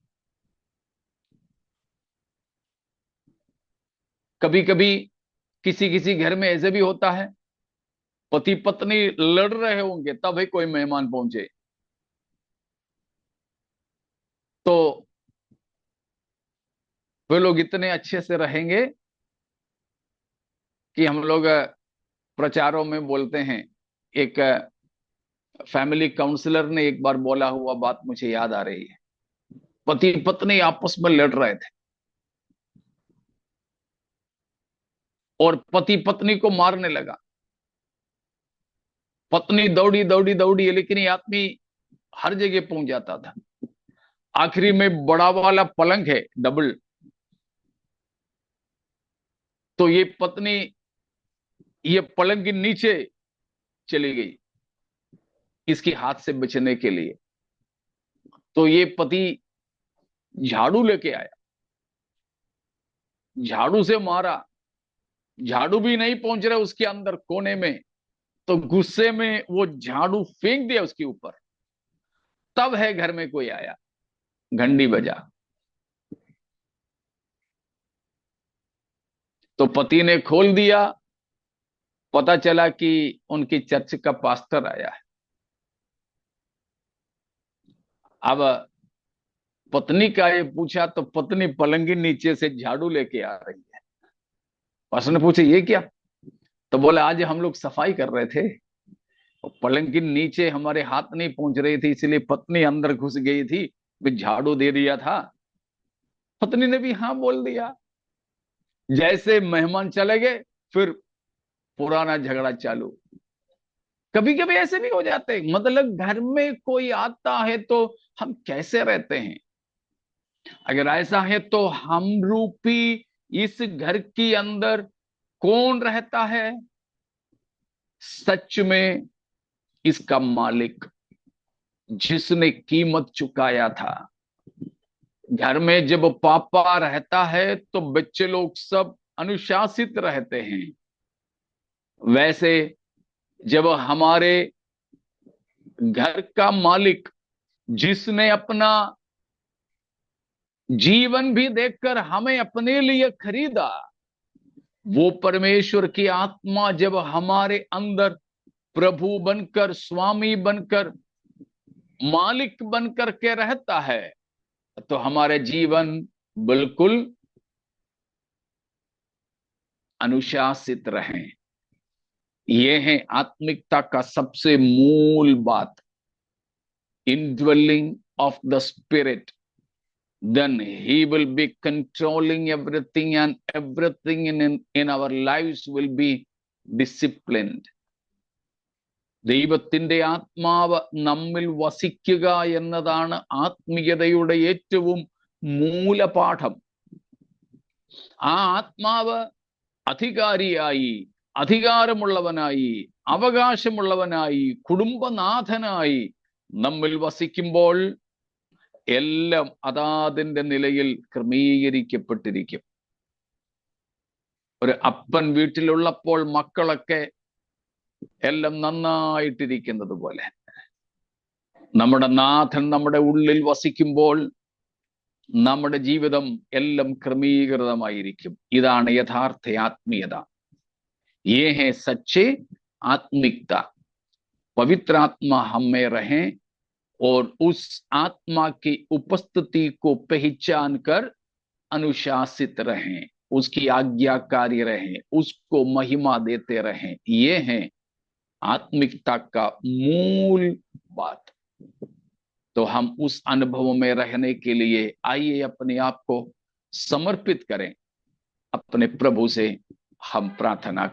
कभी कभी किसी किसी घर में ऐसे भी होता है, पति पत्नी लड़ रहे होंगे, तभी कोई मेहमान पहुंचे, तो वे लोग इतने अच्छे से रहेंगे कि हम लोग प्रचारों में बोलते हैं। एक फैमिली काउंसलर ने एक बार बोला हुआ बात मुझे याद आ रही है। पति पत्नी आपस में लड़ रहे थे और पति पत्नी को मारने लगा। पत्नी दौड़ी दौड़ी दौड़ी, लेकिन ये आदमी हर जगह पहुंच जाता था। आखिरी में बड़ा वाला पलंग है, डबल, तो ये पत्नी ये पलंग के नीचे चली गई इसके हाथ से बचने के लिए। तो ये पति झाड़ू लेके आया, झाड़ू से मारा, झाड़ू भी नहीं पहुंच रहा उसके अंदर कोने में, तो गुस्से में वो झाड़ू फेंक दिया उसके ऊपर। तब है घर में कोई आया, घंटी बजा, तो पति ने खोल दिया, पता चला कि उनकी चर्च का पास्टर आया है। अब पत्नी का ये पूछा तो पत्नी पलंग के नीचे से झाड़ू लेके आ रही है। पास्टर ने पूछा ये क्या? तो बोले आज हम लोग सफाई कर रहे थे, पलंग के नीचे हमारे हाथ नहीं पहुंच रही थी, इसलिए पत्नी अंदर घुस गई थी, भी झाड़ू दे दिया था। पत्नी ने भी हाँ बोल दिया। जैसे मेहमान चले गए, फिर पुराना झगड़ा चालू। कभी कभी ऐसे भी हो जाते हैं, मतलब घर में कोई आता है तो हम कैसे रहते हैं। अगर ऐसा है तो हम रूपी इस घर के अंदर कौन रहता है? सच में इसका मालिक, जिसने कीमत चुकाया था। घर में जब पापा रहता है तो बच्चे लोग सब अनुशासित रहते हैं। वैसे जब हमारे घर का मालिक, जिसने अपना जीवन भी देखकर हमें अपने लिए खरीदा, वो परमेश्वर की आत्मा जब हमारे अंदर प्रभु बनकर, स्वामी बनकर, मालिक बनकर के रहता है, तो हमारे जीवन बिल्कुल अनुशासित रहें। यह है आत्मिकता का सबसे मूल बात। indwelling of the spirit, then he will be controlling everything, and everything in our lives will be disciplined. ദൈവത്തിന്റെ ആത്മാവ് നമ്മിൽ വസിക്കുക എന്നതാണ് ആത്മീയതയുടെ ഏറ്റവും മൂലപാഠം. ആ ആത്മാവ് അധികാരിയായി, അധികാരമുള്ളവനായി, അവകാശമുള്ളവനായി, കുടുംബനാഥനായി നമ്മിൽ വസിക്കുമ്പോൾ എല്ലാം അതാതിന്റെ നിലയിൽ ക്രമീകരിക്കപ്പെട്ടിരിക്കും. ഒരു അപ്പൻ വീട്ടിലുള്ളപ്പോൾ മക്കളൊക്കെ എല്ലാം നന്നായിട്ടിരിക്കുന്നത് പോലെ, നമ്മുടെ നാഥൻ നമ്മുടെ ഉള്ളിൽ വസിക്കുമ്പോൾ നമ്മുടെ ജീവിതം എല്ലാം ക്രമീകൃതമായിരിക്കും. ഇതാണ് യഥാർത്ഥ ആത്മീയത. ये है सच्चे आत्मिकता. पवित्र आत्मा हम में रहे और उस आत्मा की उपस्थिति को पहचान कर अनुशासित रहें, उसकी आज्ञाकारी रहें, उसको महिमा देते रहें. ये है आत्मिकता का मूल बात. तो हम उस अनुभव में रहने के लिए आइए अपने आप को समर्पित करें. अपने प्रभु से हम प्रार्थना